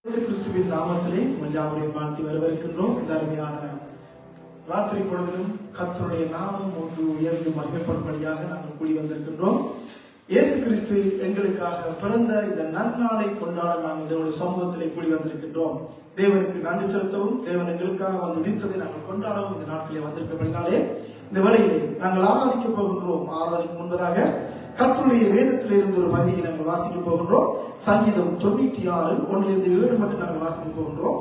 கிறிஸ்துவின் நாமத்திலே யாவரையும் வாழ்த்தி வரவேற்கின்றோம். இந்த அருமையான ராத்திரி பொழுதிலும் கர்த்தருடைய நாமம் ஒன்று உயர்ந்து மகிமைப்படும்படியாக நாங்கள் கூடி வந்திருக்கின்றோம். இயேசு கிறிஸ்து எங்களுக்காக பிறந்த இந்த நன்னாளை கொண்டாட நாம் இதனுடைய சமூகத்திலே கூடி வந்திருக்கின்றோம். தேவனுக்கு நன்றி செலுத்தவும், தேவன் எங்களுக்காக வந்து உதித்ததை நாங்கள் கொண்டாடவும் இந்த நாட்களிலே வந்திருக்கிறபடினாலே இந்த வேளையிலே நாங்கள் ஆராதிக்க போகின்றோம். ஆராதனைக்கு முன்பதாக கர்த்தருடைய வேதத்தில் இருந்து ஒரு பகுதியை நாங்கள் வாசிக்க போகின்றோம். சங்கீதம் 96 1-7 மட்டும் நாங்கள் வாசிக்க போகின்றோம்.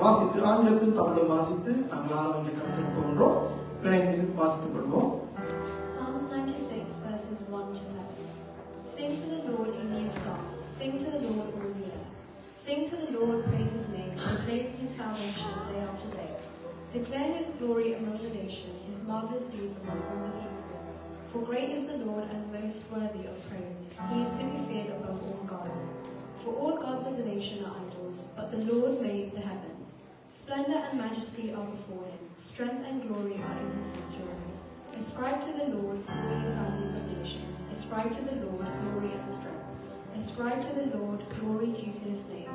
வாசித்து ஆங்கிலத்தில் தமிழும் வாசித்து நாங்கள் ஆராதனை கடந்து போகின்றோம். இணைந்து வாசித்துக் கொள்வோம். Psalms 96 verses 1-7. Sing to the Lord a new song. Sing to the Lord all the earth. Sing to the Lord, praise his name, proclaim his salvation day after day. Declare his glory among the nations, his marvelous deeds among all the people. For great is the Lord and most worthy of praise. He is to be feared above all gods. For all gods of the nation are idols, but the Lord made the heavens. Splendor and majesty are before him. Strength and glory are in his sanctuary. Ascribe to the Lord, all you families of nations. Ascribe to the Lord glory and strength. Ascribe to the Lord glory due to his name.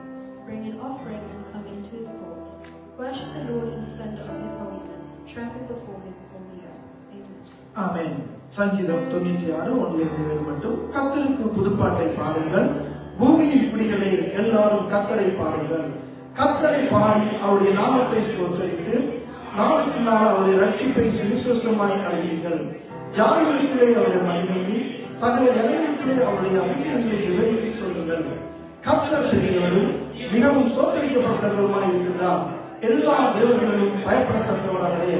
Bring an offering and come into his courts. Worship the Lord in the splendor of his holiness. Trample before him all the earth. Amen. ஆமென். சங்கீதம் 96 1-7 மட்டும். கர்த்தருக்கு புதுப்பாட்டை பாடுங்கள், பூமியின் குடிகளே எல்லாரும் கர்த்தரை பாடுங்கள். கர்த்தரை பாடி அவருடைய நாமத்தை ஸ்தோத்தரித்து நாளுக்கு நாள் அவருடைய ரட்சிப்பை சுவிசேஷமாய் அறிவீர்கள். ஜாதிகளுக்குள்ளே அவருடைய மகிமையும் சகல ஜனங்களுக்குள்ளே அவருடைய அதிசயங்களை விவரித்து சொல்லுங்கள். கர்த்தர் பெரியவரும் மிகவும் ஸ்தோத்தரிக்கப்பட்டவருமாய் இருக்கின்றார். எல்லா தேவர்களும் பயப்படத்தக்கவர்களே,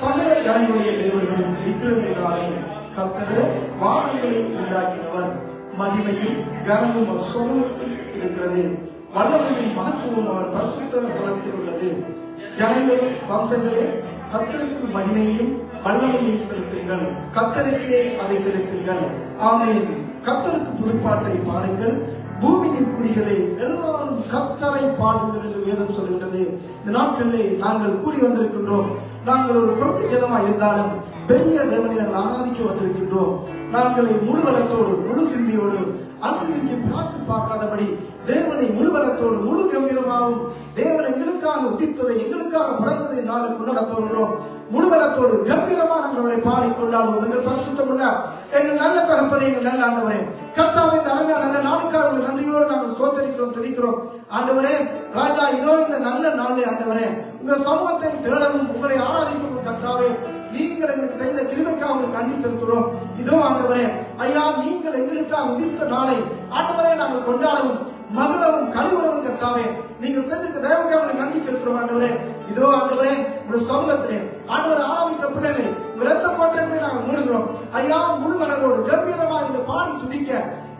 சகல ஜனங்களுடைய தேவர்களும் விக்கிரகங்களாலே. கர்த்தர் வானங்களை உண்டாக்கினவர். மகிமையும் கனமும் அவர் சமூகத்தில் இருக்கிறது. வல்லமையும் மகத்துவம் அவர் பரிசுத்த ஸ்தலத்தில் உள்ளது. ஜனங்களும் வம்சங்களே, கர்த்தருக்கு மகிமையும் வல்லமையும் செலுத்துங்கள். கர்த்தருக்கே அதை செலுத்துங்கள். ஆமென். கர்த்தருக்கு புதுப்பாட்டை பாடுங்கள், பூமியின் குடிகளே எல்லாரும் கர்த்தரை பாடுங்கள் என்று வேதம் சொல்லுகிறது. இந்த நாட்களிலே நாங்கள் கூடி வந்திருக்கின்றோம். நாங்கள் ஒரு கொத்து ஜனமாக இருந்தாலும் பெரிய தேவனை நாங்கள் ஆராதிக்க வந்திருக்கின்றோம். நாங்களை முழுவலத்தோடு முழு சிந்தியோடு அங்கு இங்கே பிராக்கு பார்க்காதபடி தேவனை முழுவலத்தோடு முழு கம்பீரமாகவும் தேவன் எங்களுக்காக உதித்ததை எங்களுக்காக பிறந்ததை நாளை கொண்டாட போகின்றோம். முழுவலத்தோடு கம்பீரமாக நாங்கள் அவரை பாடி கொண்டாடுவோம். எங்கள் பரிசுத்தமுள்ள எங்கள் நல்ல தகப்பனே, எங்கள் நல்ல ஆண்டவரே, கர்த்தாவே, இந்த அருமையான நல்ல நாளுக்காக நன்றியோடு நாங்கள் ஸ்தோத்தரிக்கிறோம், துதிக்கிறோம். ஆண்டவரே ராஜா, இதோ இந்த நல்ல நாளே ஆண்டவரே உங்கள் சமூகத்தை திரளவும் உங்களை ஆராதிக்கவும் கர்த்தாவே நீங்கள் எங்களுக்கு செய்த கிருபைக்காக உங்களுக்கு நன்றி செலுத்துகிறோம். இதோ ஆண்டவரே ஐயா, நீங்கள் எங்களுக்காக உதித்த நாளை ஆண்டவரே நாங்கள் கொண்டாடவும் மகிழவும் கழுவுறவும் கர்த்தாவே நீங்கள் செய்திருக்க தயவுக்காக நன்றி செலுத்துகிறோம். ஆண்டவரே இதோ ஆண்டவரே உங்களுடைய சமூகத்திலே ஆண்டவரை ஆராதிக்கிற பிள்ளைகளை உங்கள் ரத்த கோட்டைகளை நாங்கள் மூடுகிறோம். ஐயா, முழு மனதோடு கம்பீரமாக இந்த பாடி துதிக்க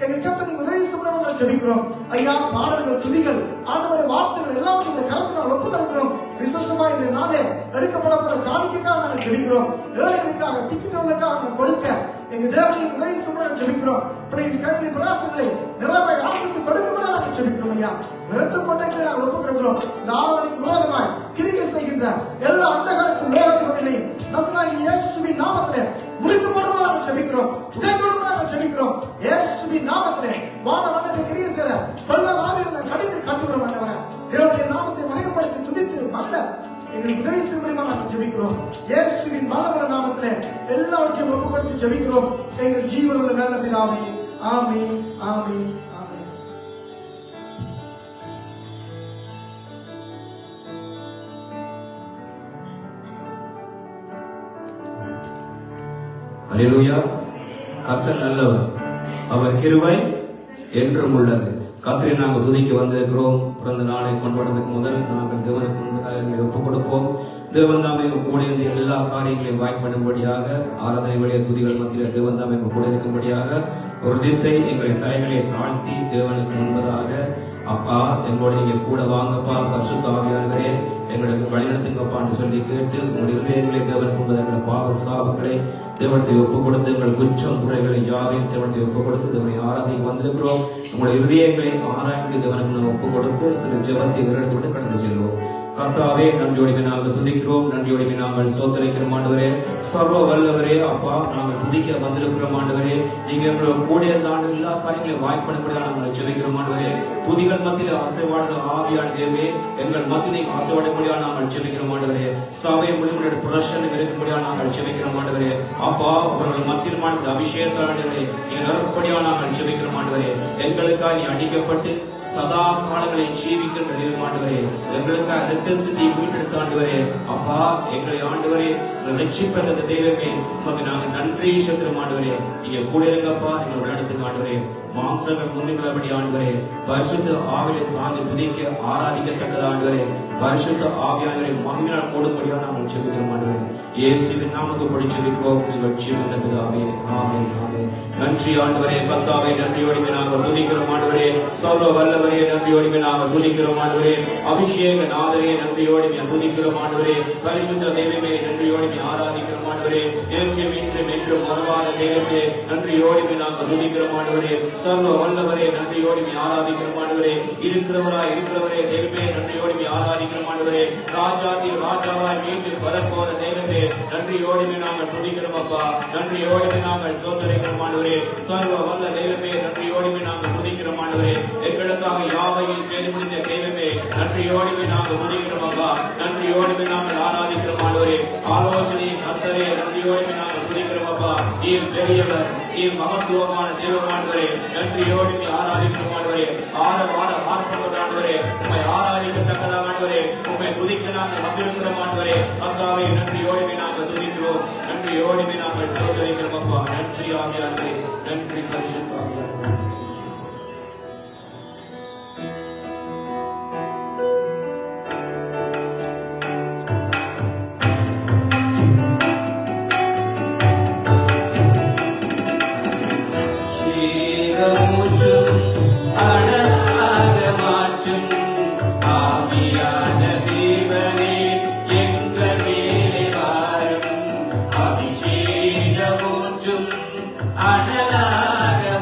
எங்கள் கர்த்தர் நீங்க உதவி செய்யணும் ஜெபிக்கிறோம். ஐயா, பாடல்கள், துதிகள், ஆண்டவரை வார்த்தைகள் எல்லாம் இந்த கருத்து நாங்கள் ஒப்புதலுகிறோம். விசேஷமாக இந்த நாளே எடுக்கப்படப்பட காணிக்கைக்காக நாங்கள் ஜெபிக்கிறோம். ஏழைகளுக்காக திக்குகளுக்காக நாங்கள் கொடுக்க எங்க தேவனை உதவி செய்யணும் ஜெபிக்கிறோம். கைகளின் பிரயாசங்களை நிறைவாய் ஆண்டுக்கு கொடுக்கப்பட நாங்கள் ஜெபிக்கிறோம். ஐயா, ரத்த கோட்டைகளை நாங்கள் ஒப்புக்கிறோம். இந்த ஆராதனைக்கு விரோதமாய் கிரியை செய்கின்ற எல்லா அந்த காலத்து உலகத்திலையும் நசராகிய இயேசுவின் நாமத்திலே முடித்து போடுவதாக நாங்கள் ஜெபிக்கிறோம். உடைத்தோடு நாங்கள் ஜெபிக்கிறோம். இயேசுவின் நாமத்திலே வான மண்டலத்தை கிரியை செய்ய பல்ல ஆவிகளை கடித்து கட்டுகிறோம். ஆண்டவரே தேவனுடைய நாமத்தை மகிமைப்படுத்தி துதித்து மக்கள் எங்களுக்கு உதவி செய்யும்படியாக நாங்கள் ஜெபிக்கிறோம். இயேசுவின் வல்லமையுள்ள நாமத்திலே எல்லாவற்றையும் ஒப்புக்கொடுத்து ஜெபிக்கிறோம். எங்கள் ஜீவனுள்ள நல்ல பிதாவே, ஆமென், ஆமென், ஆமென். அல்லேலூயா. கர்த்தர் நல்லவர், அவர் கிருபை என்றும் உள்ளது. கர்த்தரை நாங்கள் துதிக்க வந்திருக்கிறோம். பிறந்த நாளை கொண்டாடுவதற்கு முதல் நாங்கள் தேவனுக்கு முன்பதாக ஒப்புக் கொடுப்போம். தேவன் தாமே கூட இருந்து எல்லா காரியங்களையும் வாய்ப்படும்படியாக ஆராதனை வழிய துதிகள் மத்தியில் தேவன் தாமே கூட இருக்கும்படியாக ஒரு திசை எங்களை தலைகளை தாழ்த்தி தேவனுக்கு முன்பதாக அப்பா எங்களோட நீங்க கூட வாங்கப்பா, பரிசுத்த ஆவியானவரே எங்களுக்கு வழிநடத்துங்கப்பான்னு சொல்லி கேட்டு உங்களுடைய இதயங்களை தேவனுக்கு முன்பதாக எங்களை பாவ சாபங்களை தேவனத்தை ஒப்புக் கொடுத்து எங்கள் குற்றம் குறைகளை யாவையும் தேவனத்தை ஒப்புக் கொடுத்து தேவனை ஆராதிக்க வந்திருக்கிறோம். உங்களுடைய இதயங்களை ஆராய்ந்து தேவனுக்கு ஒப்புக் கொடுத்து சில ஜெபத்தை விட்டு கடந்து செல்வோம். கர்த்தாவே நன்றியோடு நாங்கள் துதிக்கிறோம், நன்றியோடு நாங்கள் சோதரிக்கிறோம் ஆண்டவரே. சர்வ வல்லவரே அப்பா, நாங்கள் துதிக்க வந்திருக்கிறோம் ஆண்டவரே. நீங்க எங்களோட கூட இருந்தாண்டு எல்லா காரியங்களையும் வாய்ப்படப்படியாக நாங்கள் ஜெபிக்கிறோம் ஆண்டவரே. துதிகள் மத்தியில் அசைவாடுற ஆவியான தேவே, எங்கள் மத்தியில் அசைவாடப்படியாக நாங்கள் ஜெபிக்கிறோம் ஆண்டவரே. சபை முழுவதும் பிரசன்னம் இருக்கும்படியாக நாங்கள் ஜெபிக்கிறோம் ஆண்டவரே. அப்பா, அவர்கள் மத்தியில் மாநில அபிஷேகத்தால் ஆண்டவரே நீங்க நிரப்படியாக நாங்கள் ஜெபிக்கிறோம் ஆண்டவரே. எங்களுக்காக நீ அடிக்கப்பட்டு சதா காலங்களை ஜீவிக்கிற தெய்வம் ஆண்டவரே, எங்களுக்காக இரத்தம் சிந்தி மீட்டெடுத்த ஆண்டவரே. அப்பா, எங்களை ஆண்டவரே ரட்சிப்பத தெய்வமே, உமக்கு நாங்கள் நன்றி செலுத்துறோம் ஆண்டவரே. நீங்க கூட இருங்கப்பா, எங்கள் விளையாடுத்துங்க ஆண்டவரே. மாம்சங்கள் முன்னுள்ளபடி ஆண்டவரே, பரிசுத்த ஆவியை சார்ந்து துதிக்க ஆராதிக்கத்தக்கது ஆண்டவரே. பரிசுத்த ஆவியானவரை மகிமையால் கூடும்படியாக நாங்கள் ஜெபிக்கிறோம் ஆண்டவரே. இயேசுவின் நாமத்தை ஜெபிக்கிறோம் எங்கள் ஜீவனுள்ள பிதாவே. ஆமென், ஆமென். நன்றி ஆண்டவரே. கர்த்தாவே நன்றியோடு நாங்கள் துதிக்கிறோம் ஆண்டவரே. சர்வ வல்லவரே நன்றியோடு நாங்கள் துதிக்கிறோம் ஆண்டவரே. அபிஷேக நாதரே நன்றியோடு துதிக்கிறோம் ஆண்டவரே. பரிசுத்த தெய்வமே நன்றியோடு ஆராதிக்கிறோம் ஆண்டவரே. என்றும் இன்றும் என்றும் மறவாத தெய்வமே நன்றியோடு நாங்கள் துதிக்கிறோம் ஆண்டவரே. சர்வ வல்லவரே நன்றியோடு ஆராதிக்கிறோம் ஆண்டவரே. இருக்கிறவரே தெய்வமே நன்றியோடு ஆராதிக்கிறோம் ஆண்டவரே. ராஜாதி ராஜாவாய் மீண்டும் வரப்போற தெய்வமே நன்றியோடு நாங்கள் துதிக்கிறோம் அப்பா. நன்றியோடு நாங்கள் சோதரிக்கிறோம் ஆண்டவரே. சர்வ வல்ல தெய்வமே நன்றியோடு நாங்கள் துதிக்கிறோம் ஆண்டவரே. எங்களுக்காக யாவையும் செய்து முடிந்த தெய்வமே நன்றியோடு நாங்கள் துதிக்கிறோம் அப்பா. நன்றியோடு நாங்கள் ஆராதிக்கிறோம் ஆண்டவரே. ஆலோசனை கர்த்தரே நன்றியோடு நாங்கள் துதிக்கிறோம் அப்பா. நீர் பெரியவர், நீர் மகத்துவமான தெய்வமானவரே. நன்றியோடு ஆராதிக்கிறோம் ஆண்டவரே. ஆர்ப்பட்டவரே உம்மை ஆராதிக்கத்தக்கதாக ஆண்டவரே. உம்மை துதிக்க நாங்கள் வந்திருக்கிறோம் ஆண்டவரே. அக்காவே நன்றியோடு நாங்கள் துதிக்கிறோம், நன்றியோடு நாங்கள் சோதரிக்கிறோம் அப்பா. நன்றி ஆவியானவரே, நன்றி பரிசுத்த ஆவியானவரே. அனலாக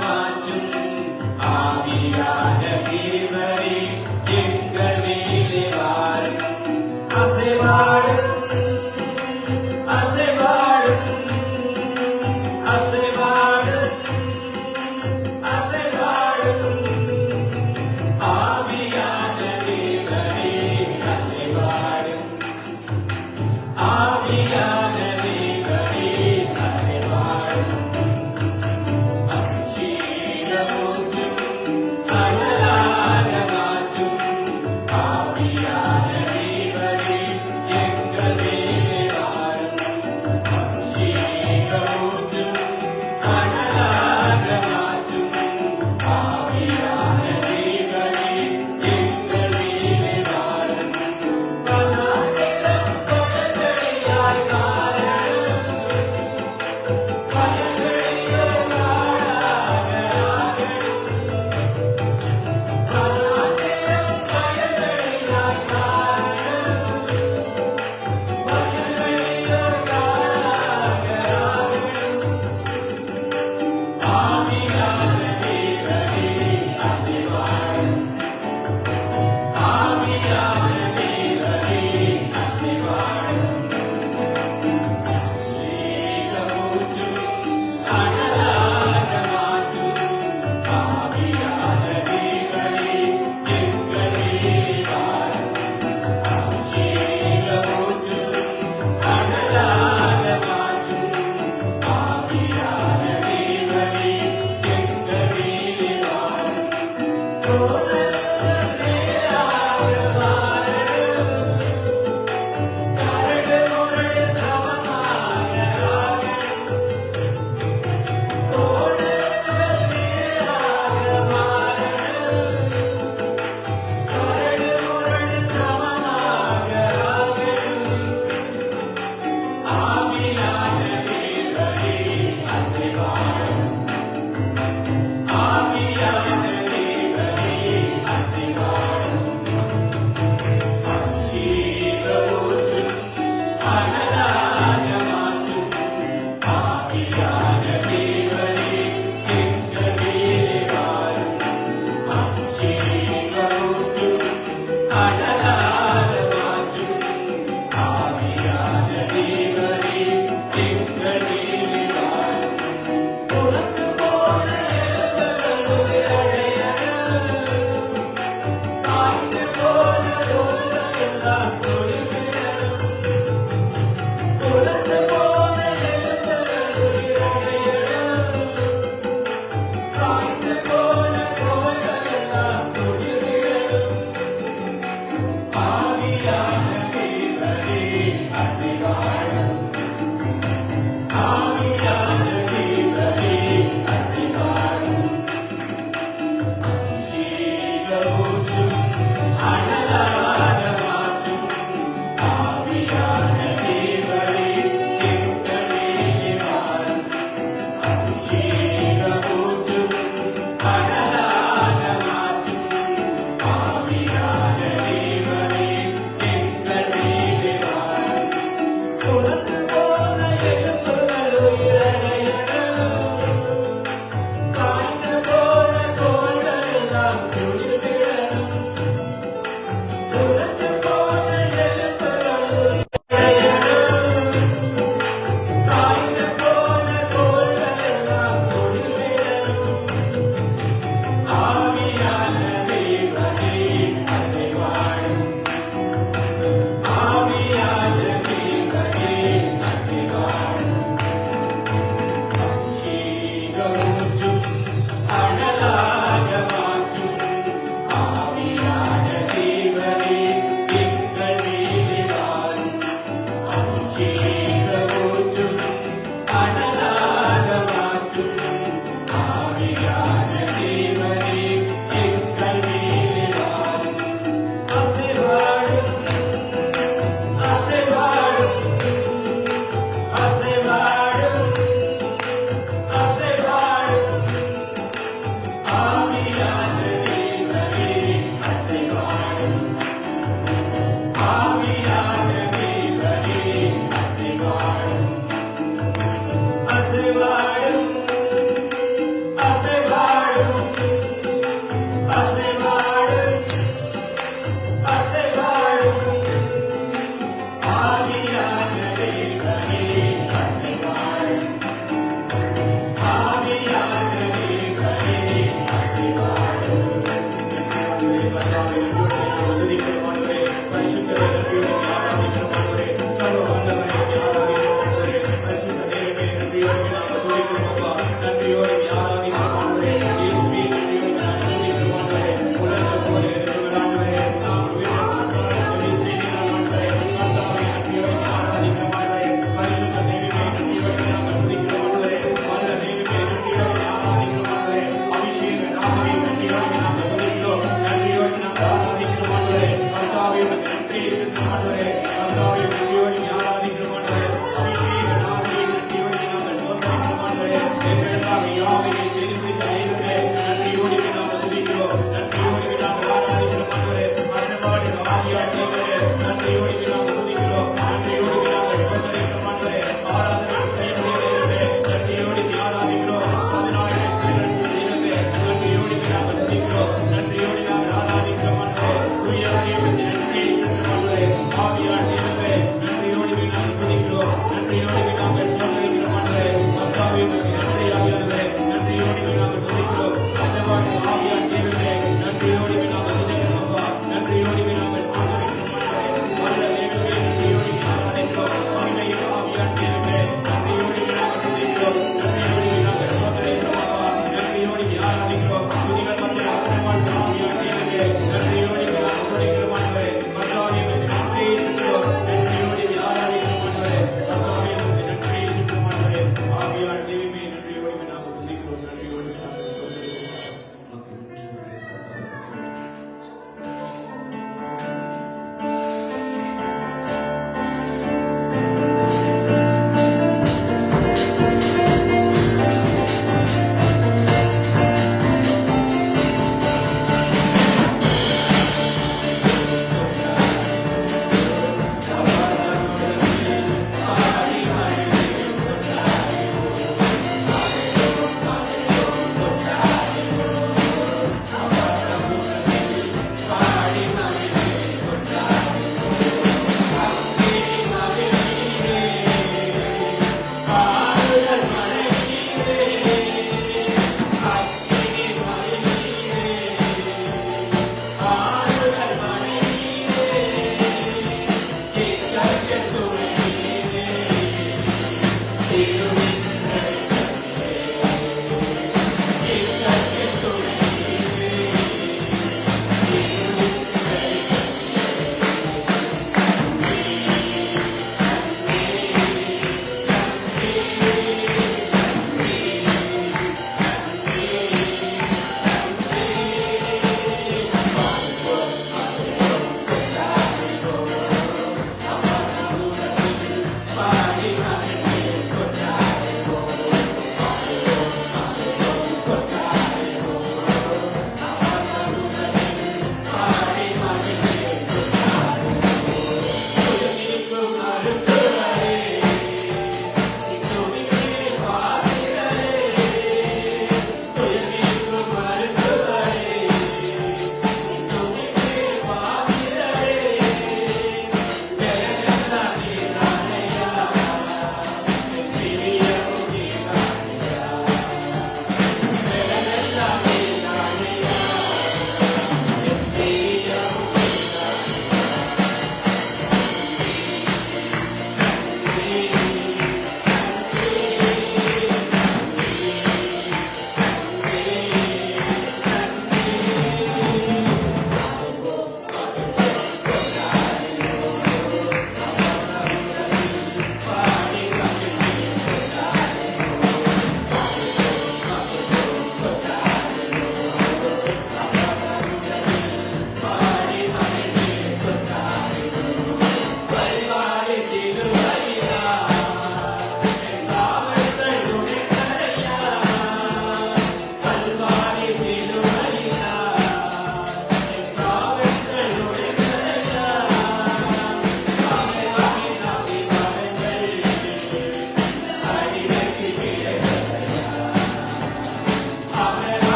Amen.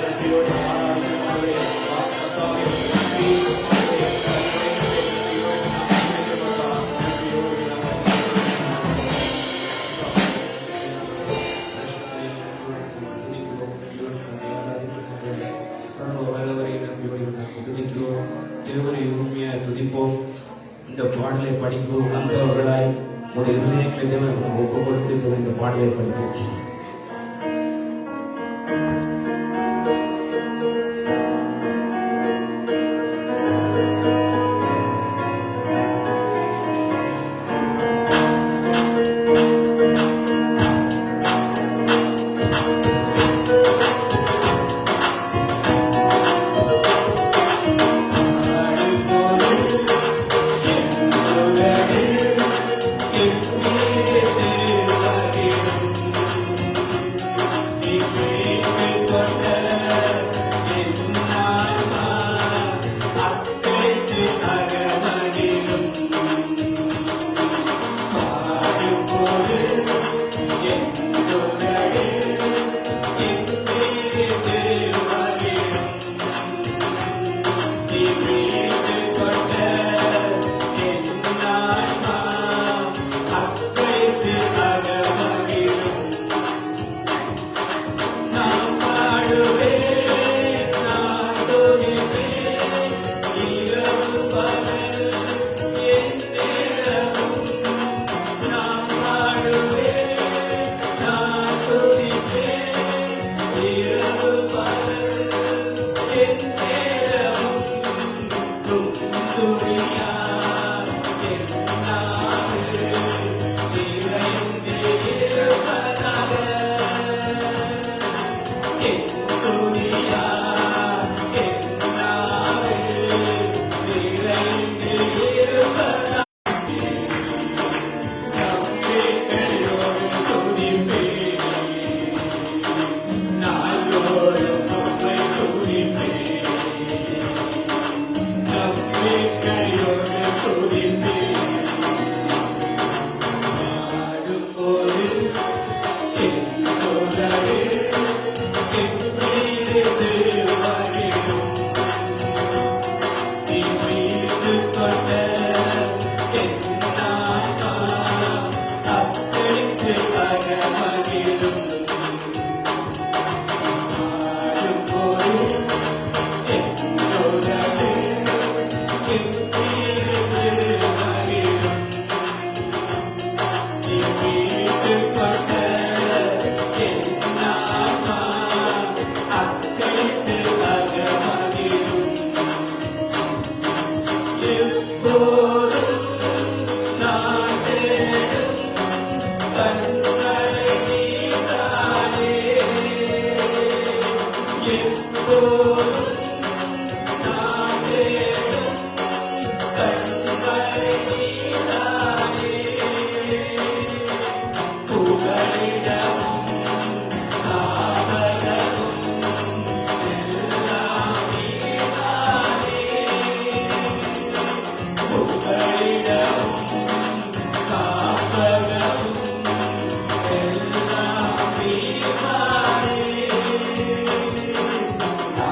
நன்றியோடு ஆராதிக்கிறோம். கர்த்தாவே, நன்றி. துதிப்போம். இந்த பாடலை படிப்போம். உணர்ந்தவர்களாய் ஒரு இருதயங்களை ஒப்பு கொடுத்து இந்த பாடலை படிப்போம்.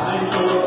I know.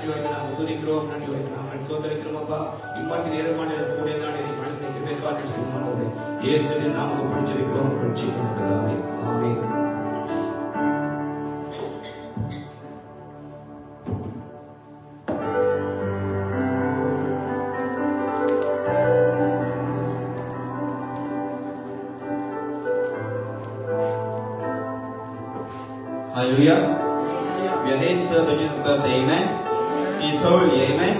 நன்றியோடு நாங்கள் துதிக்கிறோம், நன்றியோடு நாங்கள் சோதரிக்கிறோம் அப்பா. இம்மாட்டி நேரமான கூடிய நாளில் மனதை கிருபை காட்டி சொல்லுமாறு இயேசுவின் நாமத்தை பிடிச்சிருக்கிறோம், ரட்சிக்கிறோம். ஆமென். Hallelujah. We are here to celebrate Jesus' birthday. Amen. He is holy. Amen.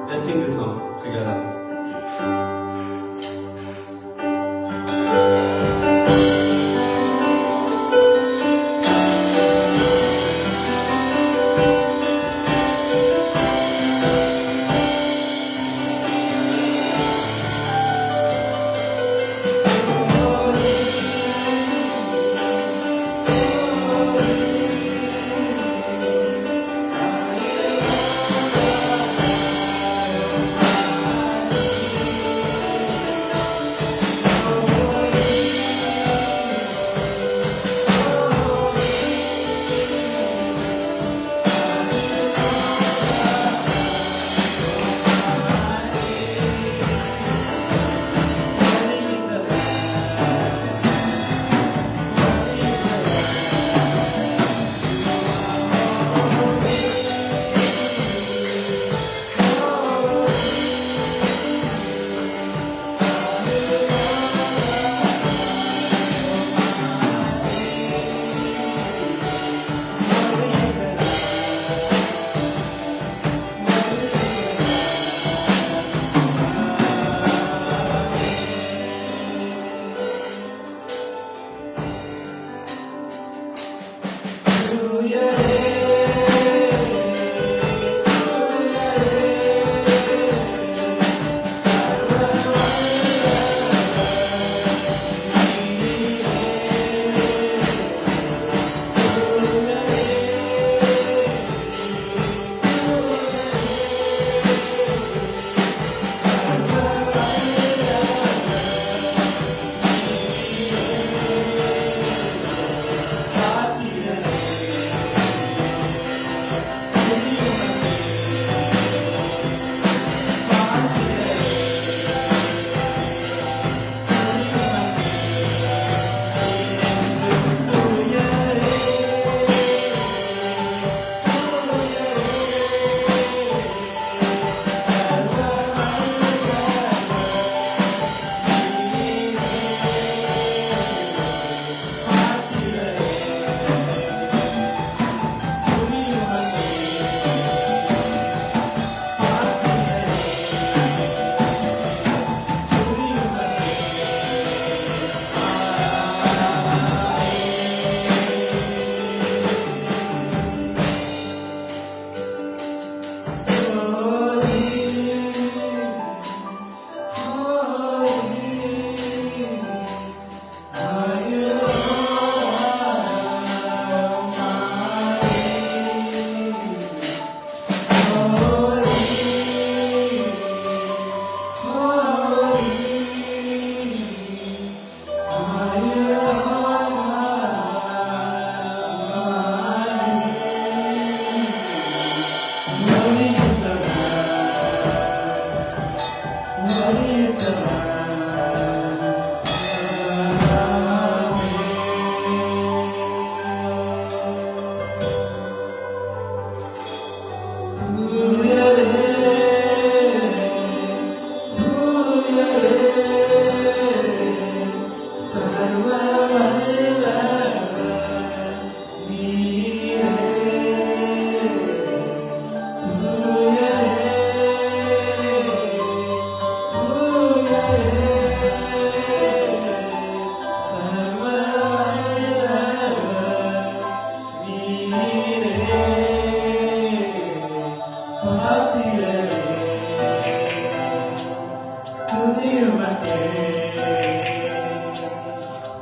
Let's sing this song together.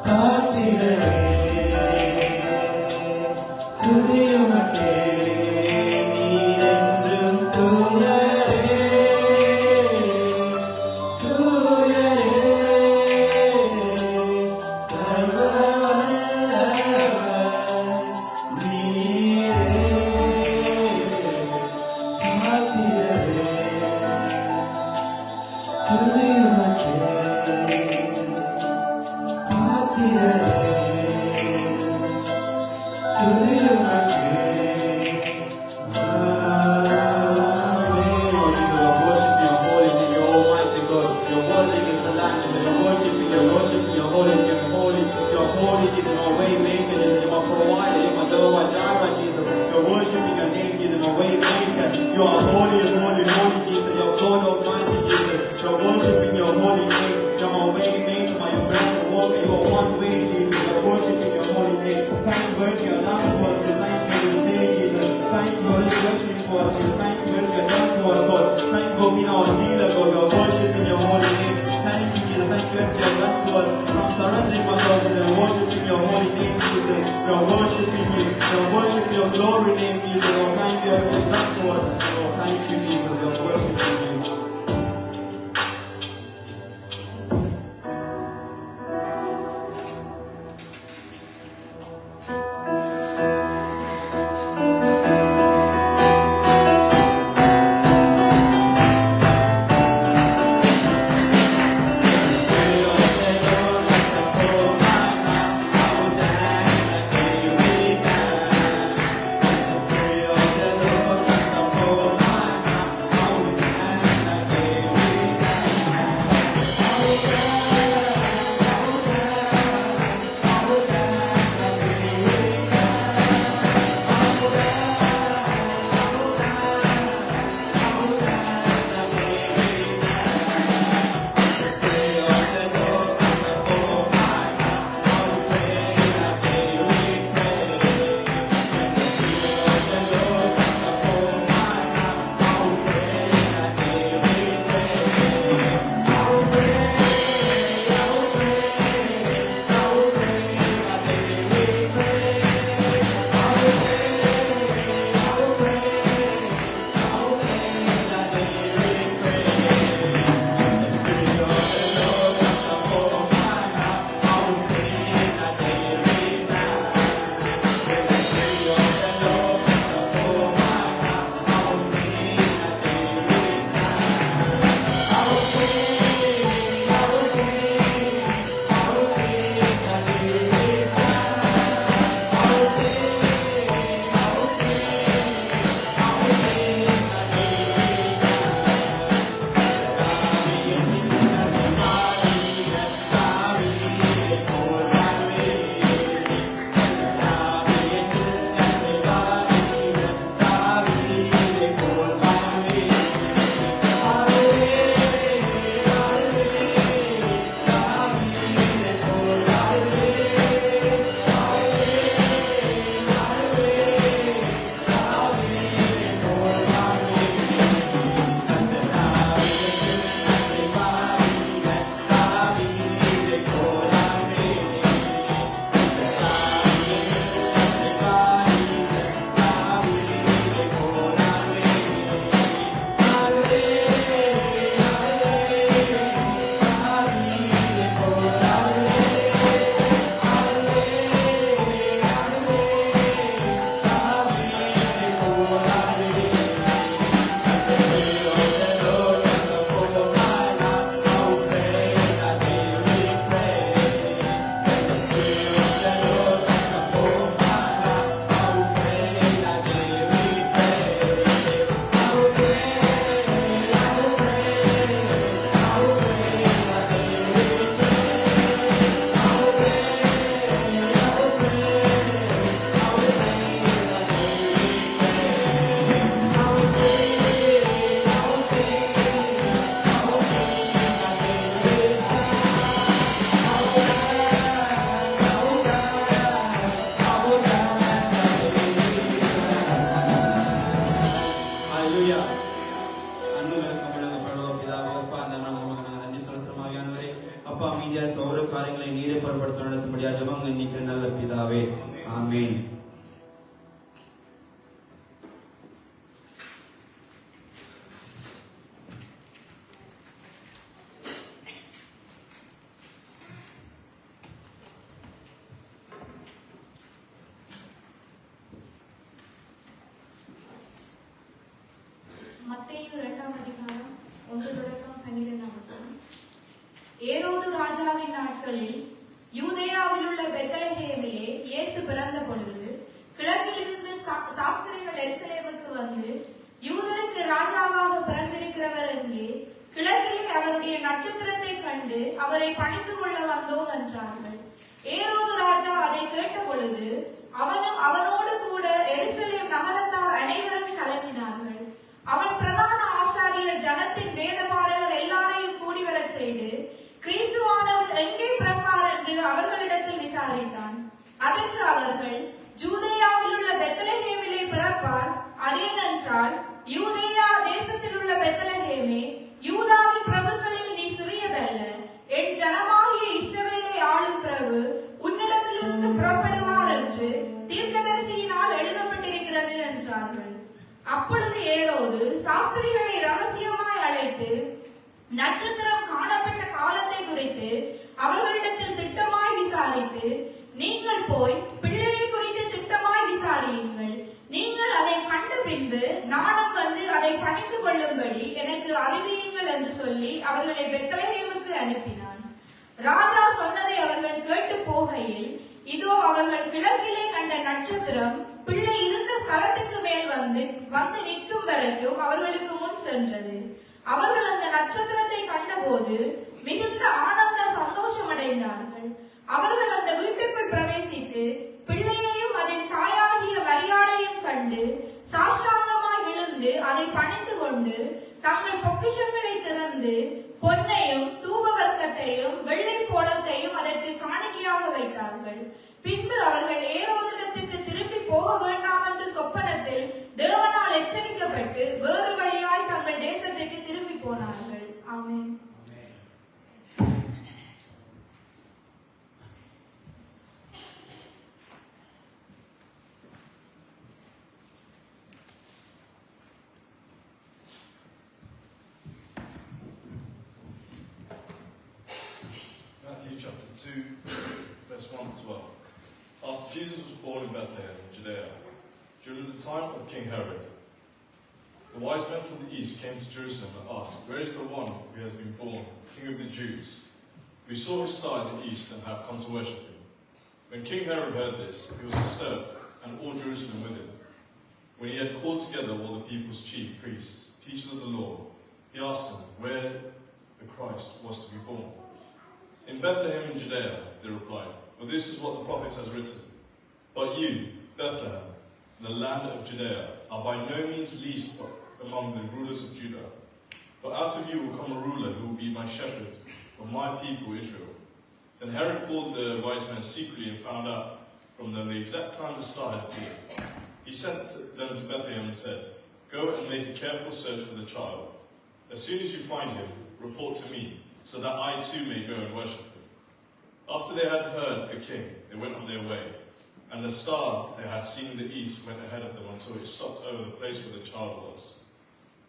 காத்திட You are holy and holy, holy Jesus. You're God Almighty Jesus. You're worshiping your holy name. You're my way maker, my brand walker. You're one way, Jesus. You're worshiping your holy name. Thank you for your love for us. Thank you for this day, Jesus. Thank you for this resurrection for us. Thank you for your death for us, Lord. Thank you for being our healer, Lord. You're worshiping your holy name. Thank you, Jesus. Thank you for your love for us. I'm surrendering myself to the worshiping your holy name, Jesus. You're worshiping you. You're worshiping your glory name, Jesus. You're thank you for your love for us. Oh, thank you, Jesus. You're worshiping you. அப்பா மீதியா இருக்க ஒவ்வொரு காரியங்களை நீரே பொருட்படுத்த நடத்தும்படியா ஜெபம் எண்ணிக்கிற நல்ல பிதாவே ஆமென். மத்தேயு 2ஆம் அதிகாரம் 1-12 வசனம். ஏரோது ராஜாவின் நாட்களில் யூதேயாவில் உள்ள பெத்லகேமிலே இயேசு பிறந்த பொழுது கிழக்கிலிருந்து சாஸ்திரிகள் எருசலேமுக்கு வந்து, யூதருக்கு ராஜாவாக பிறந்திருக்கிறவர் எங்கே? கிழக்கிலே அவருடைய நட்சத்திரத்தை கண்டு அவரை பணிந்து கொள்ள வந்தோம் என்றார்கள். ஏரோது ராஜா அதை கேட்ட பொழுது அவனும் அவனோடு கூட எருசலேம் நகரத்தார் அனைவரும் கலங்கினார்கள். யூதேயா தேசத்தில் உள்ள பெத்லகேமே, யூதாவின் பிரபுக்களில் நீ சிறியதல்ல. என் ஜனமாகிய இஸ்ரவேலை ஆளும் பிரபு உன்னிடத்திலிருந்து புறப்படுவார் என்று தீர்க்கதரிசியினால் எழுதப்பட்டிருக்கிறது என்றார்கள். அப்பொழுது ஏரோது சாஸ்திரிகளை ரகசியமாய் அழைத்து நட்சத்திரம் காணப்பட்ட காலத்தை குறித்து அவர்களிடத்தில் திட்டமாய் விசாரித்து, நீங்கள் போய் பிள்ளையை குறித்து திட்டமாய் விசாரியுங்கள். நீங்கள் அதை கண்ட பின்பு நானும் வந்து அதை பணிந்து கொள்ளும்படி எனக்கு அறிவியுங்கள் என்று சொல்லி அவர்களை பெத்லகேமுக்கு அனுப்பினான். ராஜா சொன்னதை அவர்கள் கேட்டு போகையில், இதோ அவர்கள் கிழக்கிலே கண்ட நட்சத்திரம் பிள்ளை இருந்த ஸ்தலத்துக்கு மேல் வந்து நிற்கும் வரைக்கும் அவர்களுக்கு முன் சென்றது. அவர்கள் அந்த நட்சத்திரத்தை கண்டபோது மிகுந்த ஆனந்த சந்தோஷம் அடைந்தார்கள். அவர்கள் அந்த வீட்டுக்குள் பிரவேசித்து பிள்ளையையும் அதன் தாயாகிய மரியாளையும் கண்டு சாஷ்டாங்கமாய் விழுந்து அதை பணிந்து கொண்டு தங்கள் பொக்கிஷங்களை திறந்து பொன்னையும் தூபவர்க்கத்தையும் வெள்ளை போலத்தையும் அதற்கு காணிக்கையாக வைத்தார்கள். பின்பு அவர்கள் ஏரோதிடத்துக்கு திரும்பி போக வேண்டாம் என்று சொப்பனத்தில் தேவனால் எச்சரிக்கப்பட்டு வேறு வழியாய் தங்கள் தேசத்துக்கு திரும்பி போனார்கள். ஆமென். Matthew chapter 2, verse 1 to 12. After Jesus was born in Bethlehem, Judea, during the time of King Herod, the wise men from the east came to Jerusalem and asked, "Where is the one who has been born, King of the Jews? We saw his star in the east and have come to worship him." When King Herod heard this, he was disturbed, and all Jerusalem with him. When he had called together all the people's chief priests, teachers of the law, he asked them where the Christ was to be born. "In Bethlehem in Judea," they replied, "for this is what the prophet has written. But you, Bethlehem, the land of Judea, are by no means least among the rulers of Judah. For out of you will come a ruler who will be my shepherd of my people Israel." Then Herod called the wise men secretly and found out from them the exact time the star had appeared. He sent them to Bethlehem and said, "Go and make a careful search for the child. As soon as you find him, report to me, so that I too may go and worship him." After they had heard the king, they went on their way, and the star they had seen in the east went ahead of them until it stopped over the place where the child was.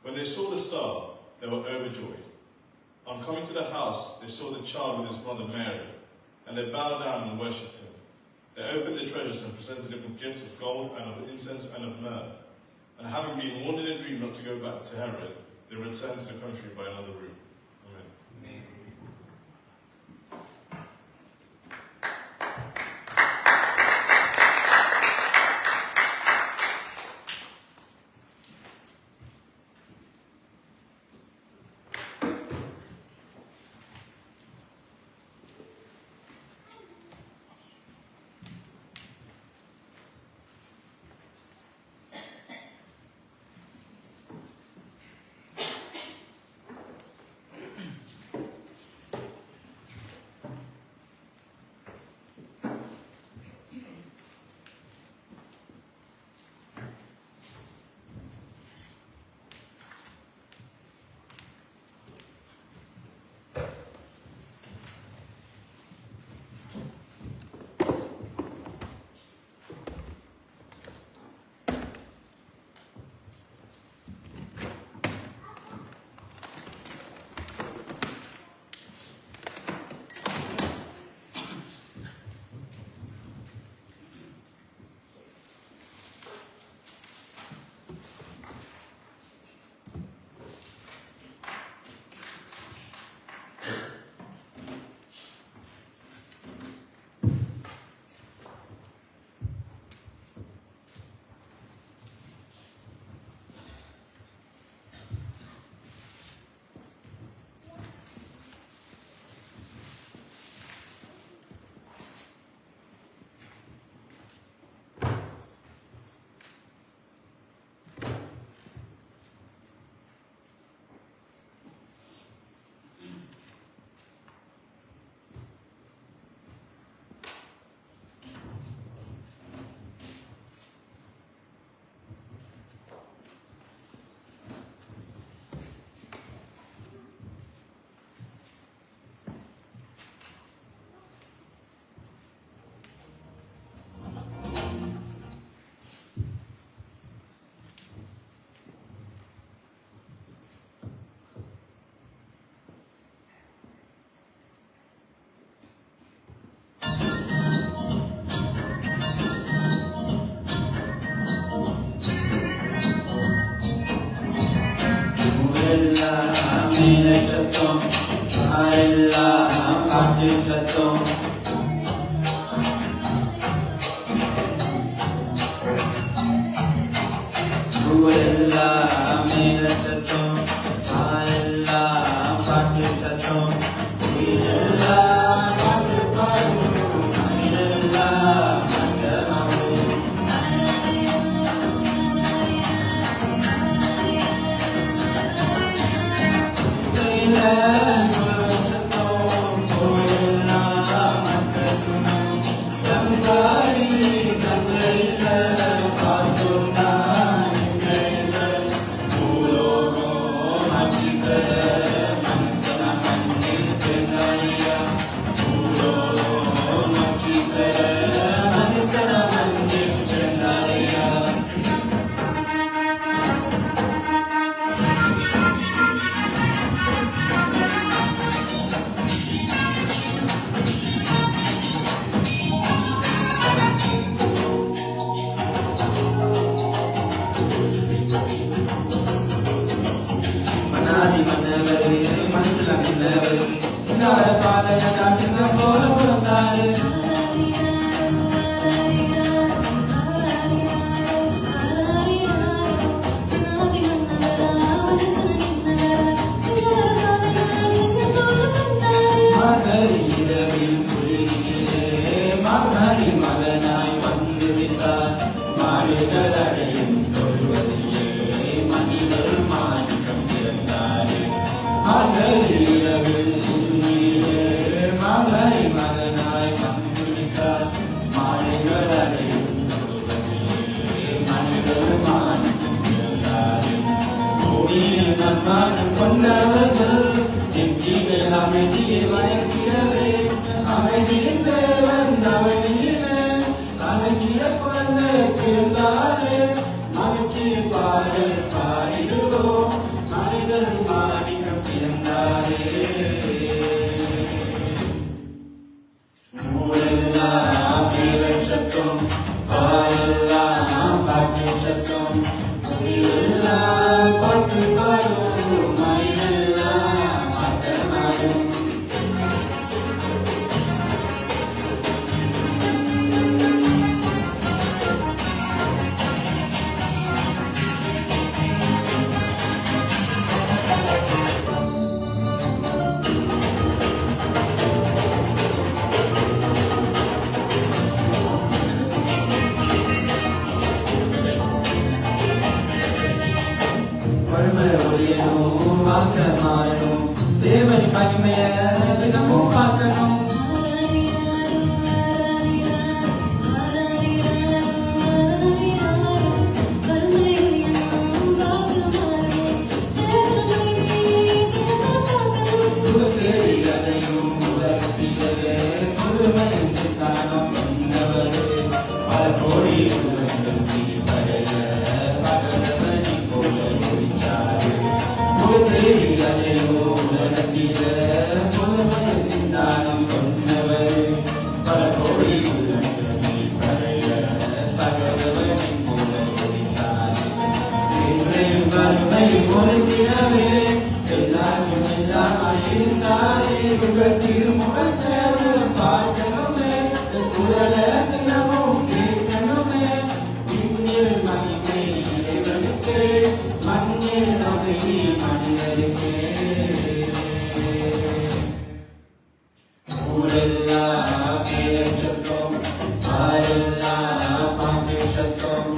When they saw the star, they were overjoyed. On coming to the house, they saw the child with his mother Mary, and they bowed down and worshipped him. They opened their treasures and presented him with gifts of gold and of incense and of myrrh. And having been warned in a dream not to go back to Herod, they returned to the country by another route. Amen. மேல சத்தம் எல்லாம் பாட்டு சத்தம் எல்லாம் மேல சத்தம் எல்லாம் பாட்டு சத்தம் எல்லாம் பாட்டு பாடும் எல்லாம் மண்டபமும் செய்யல சத்தம் கோயிலெல்லாம் மக்களும் தங்காரி சந்தையில பாசம் தான் எங்கையில பூலோகம் ஆட்சிக்கர மனசன மண்ணில் பெருந்தாரியா பூலோகம் ஆட்சிக்கர மனசன மண்ணில் பெருந்தாரியா மனாதி மன்னவர் மனசுல நின்னவர் சிங்கார பாலகா சிங்கம் போல பிறந்தாரு மகரி இரவில் குளிரிலே மகரி மகனாய் வந்து விட்டார் மாடுகள் அடையும் தொழுவதிலே மனிதர் மாணிக்கம் பிறந்தாரே மகரி இரவில் குளிரிலே மகரி மகனாய் வந்து விட்டார் மாடுகள் அடையும் தொழுவதிலே மனிதர் மாணிக்கம் பிறந்தாரே பூமியில் நன்மானம் கொண்டவர்கள் என் கீழ் அமைதியை வளர்க்கிறவே அமைதியின் தேவன் அமைதியில அழகிய குழந்தை பிறந்தாரே மகிழ்ச்சி பாடல் பாடிடுவோம் மனிதர் மாணிக்கம் பிறந்தாரே ஊரெல்லாம் மேல சத்தம் பாலெல்லாம் பாட்டு சத்தம் எல்லாம் பாட்டு பாடும் மயிலெல்லாம் ஆட்டமாடும் வறுமை ஒழியணும் வாக்க மாறணும் தேவன் மகிமைய தினமும் பார்க்கணும் புதுக்கேடிகளையும் உலகத்திலே புதுமை சித்தானம் சொன்னவரே பல கோடி உலகம் படைய பகலவனி போல ஒளிச்சாரு புதுக்கேடிகளையும் உலகத்திலே புதுமை சித்தானம் சொன்னவரே பல கோடி உலகம் படைய பகலவனி போல ஒளிச்சாரு என்றையும் கருணை ஒளித்திடவே எல்லாரும் எல்லாமாயிருந்தாரே உங்க திருமுகத்தை பார்க்கணுமே குரல தினமும் கேட்கணுமே விண்ணில் மகிமை இறைவனுக்கு மண்ணில் அமைதி மனிதருக்கே ஊரெல்லாம் மேல சத்தம் பாரெல்லாம் பாட்டு சத்தம்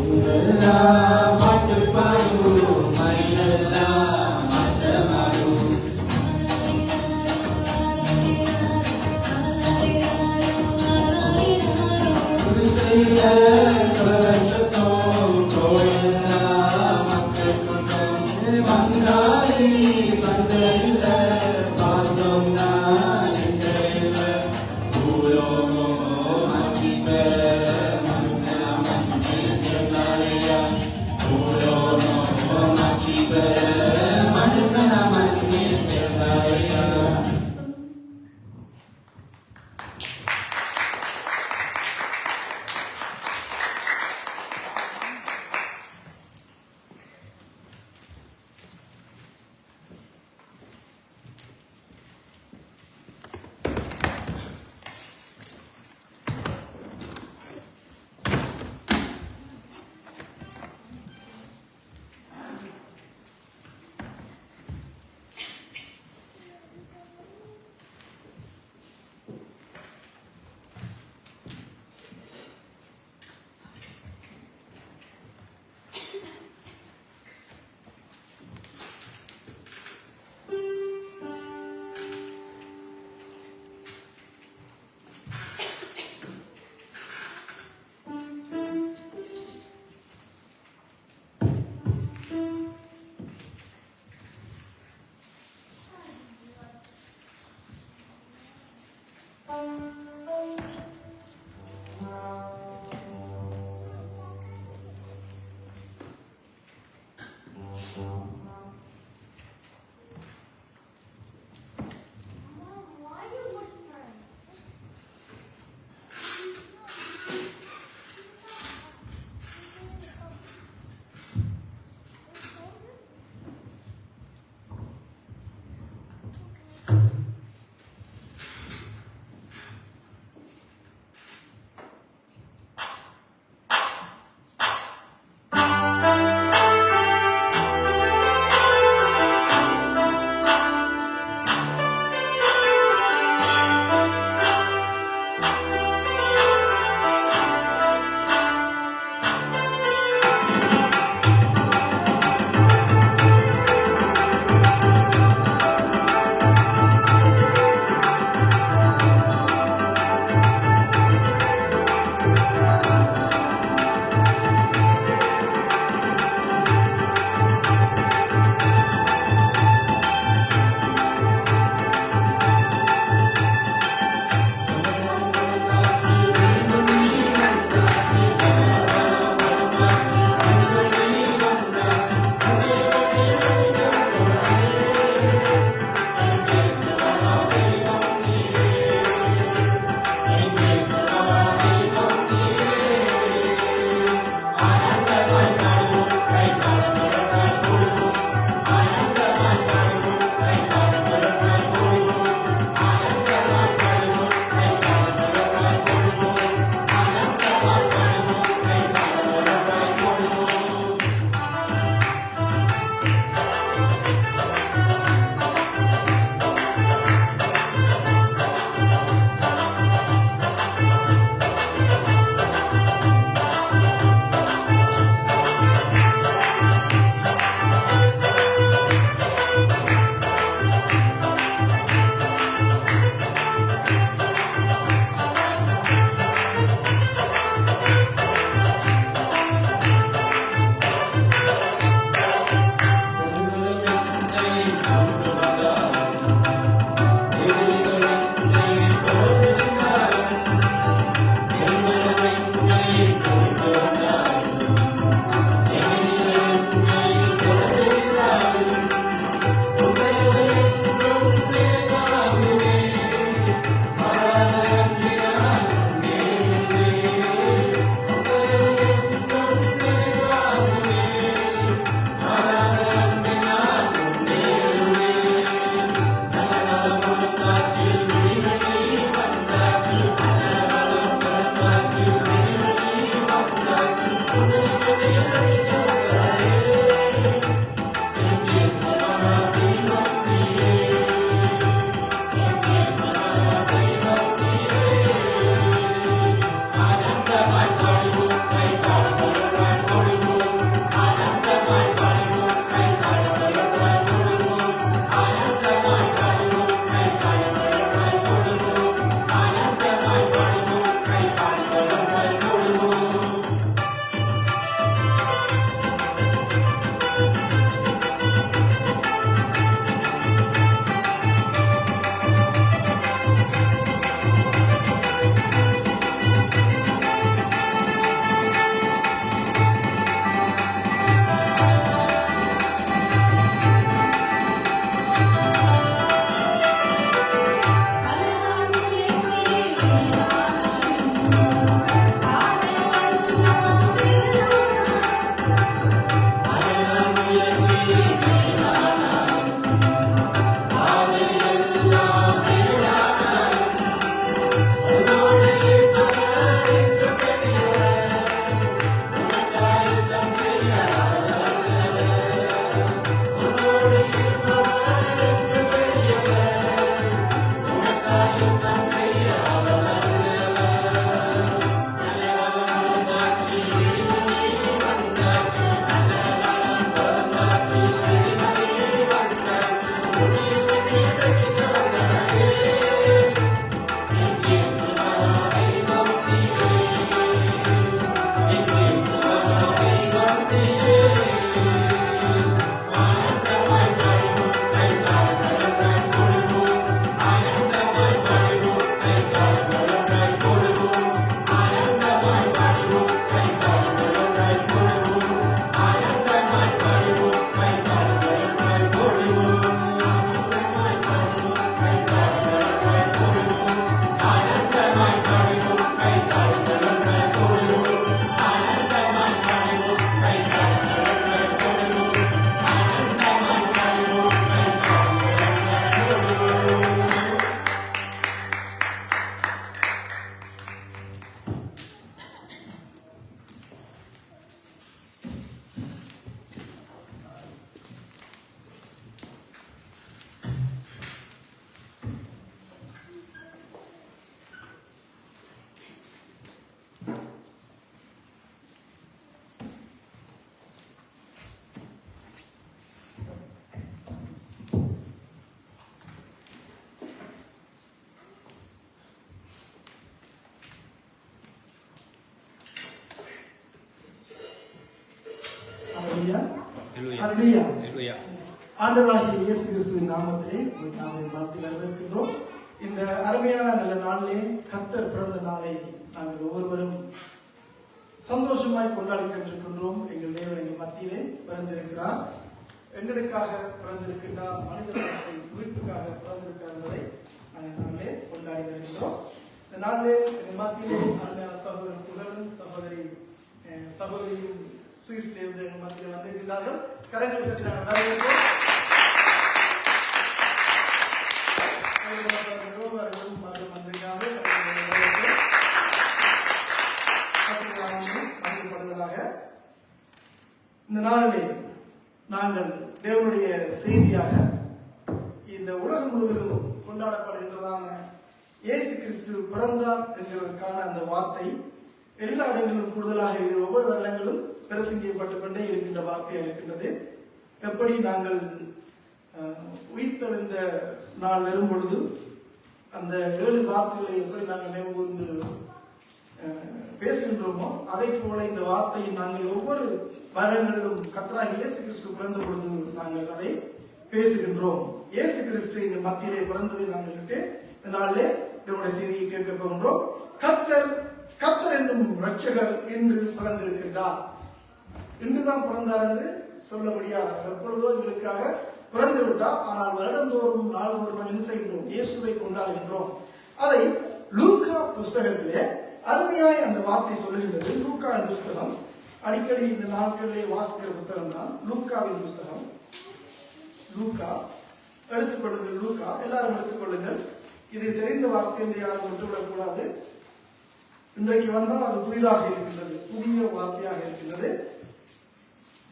ஊரெல்லாம் பாட்டு பாடும் மயிலெல்லாம் ஆட்டமாடும் குடிசையில கலர் சத்தம் கோயிலெல்லாம் மக்கள் கூட்டம் பங்காளி சந்தையில பாசம் தான் எங்கையில பூலோகம் ஆட்சி பெற மனுஷன மண்ணில் பிறந்தாரையா பூலோகம் ஆட்சி பெற மனுஷன மண்ணில் பிறந்தாரையா அல்லேலூயா. ஆண்டவராகிய இயேசு கிறிஸ்துவின் நாமத்திலே நாம வாழ்த்தி வரவேற்கின்றோம். இந்த அருமையான நல்ல நாளிலே கர்த்தர் பிறந்த நாளை நாங்கள் ஒவ்வொருவரும் சந்தோஷமாய் கொண்டாடி கொண்டிருக்கின்றோம். எங்கள் தேவன் எங்கள் மத்தியிலே பிறந்திருக்கிறார், எங்களுக்காக பிறந்திருக்கின்றார், மனிதர்களுக்கு மீட்புக்காக பிறந்திருக்கிறார் என்பதை நாங்களே கொண்டாடி வருகின்றோம். இந்த நாளிலே எங்கள் மத்தியிலே அருமையான சகோதரர் புகழும் சகோதரியும் சுவிஸ் தேர்ந்து எங்கள் மத்தியில் வந்திருக்கிறார்கள். கரங்கள் கட்டி நாங்கள் வரவேற்போம். இந்த நாளிலே நாங்கள் தேவனுடைய செய்தியாக இந்த உலகம் முழுவதிலும் கொண்டாடப்படுகின்றதான இயேசு கிறிஸ்து பிறந்தார் என்கிறதற்கான அந்த வார்த்தை எல்லா இடங்களிலும் கூடுதலாக இது ஒவ்வொரு வருடங்களும் பிரசங்கிக்கப்பட்டுக் கொண்டே இருக்கின்ற வார்த்தையாக இருக்கின்றது. எப்படி நாங்கள் உயிர்த்தெழுந்த நாள் வரும் பொழுது அந்த 7 வார்த்தைகளை எப்படி நாங்கள் நினைவுகூர்ந்து பேசுகின்றோமோ அதை போல இந்த வார்த்தையை நாங்கள் ஒவ்வொரு வருடங்களிலும் கர்த்தராகிய இயேசு கிறிஸ்து பிறந்த பொழுது நாங்கள் அதை பேசுகின்றோம். இயேசு கிறிஸ்து எங்கள் மத்தியிலே பிறந்ததை நாங்கள் இந்த நாளிலே இதனுடைய செய்தியை கேட்க போகின்றோம். கர்த்தர் என்னும் ரட்சகர் இன்று பிறந்திருக்கின்றார். இன்றுதான் பிறந்தார் என்று சொல்ல முடியாது. எப்பொழுதோ எங்களுக்காக பிறந்து விட்டார். ஆனால் வருடந்தோறும் நாள்தோறும் என்ன செய்கின்றோம்? இயேசுவை கொண்டாடுகின்றோம். அதை லூக்கா புஸ்தகத்திலே அருமையாய் அந்த வார்த்தை சொல்லுகின்றது. லூக்காவின் புஸ்தகம் அடிக்கடி இந்த நாட்களிலே வாசிக்கிற புத்தகம் தான் லூக்காவின் புஸ்தகம். லூக்கா எடுத்துக்கொள்ளுங்கள். லூக்கா எல்லாரும் எடுத்துக்கொள்ளுங்கள். இது தெரிந்த வார்த்தை என்று யாரும் விட்டுவிடக் கூடாது. இன்றைக்கு வந்தால் அது புதிதாக இருக்கின்றது, புதிய வார்த்தையாக இருக்கின்றது.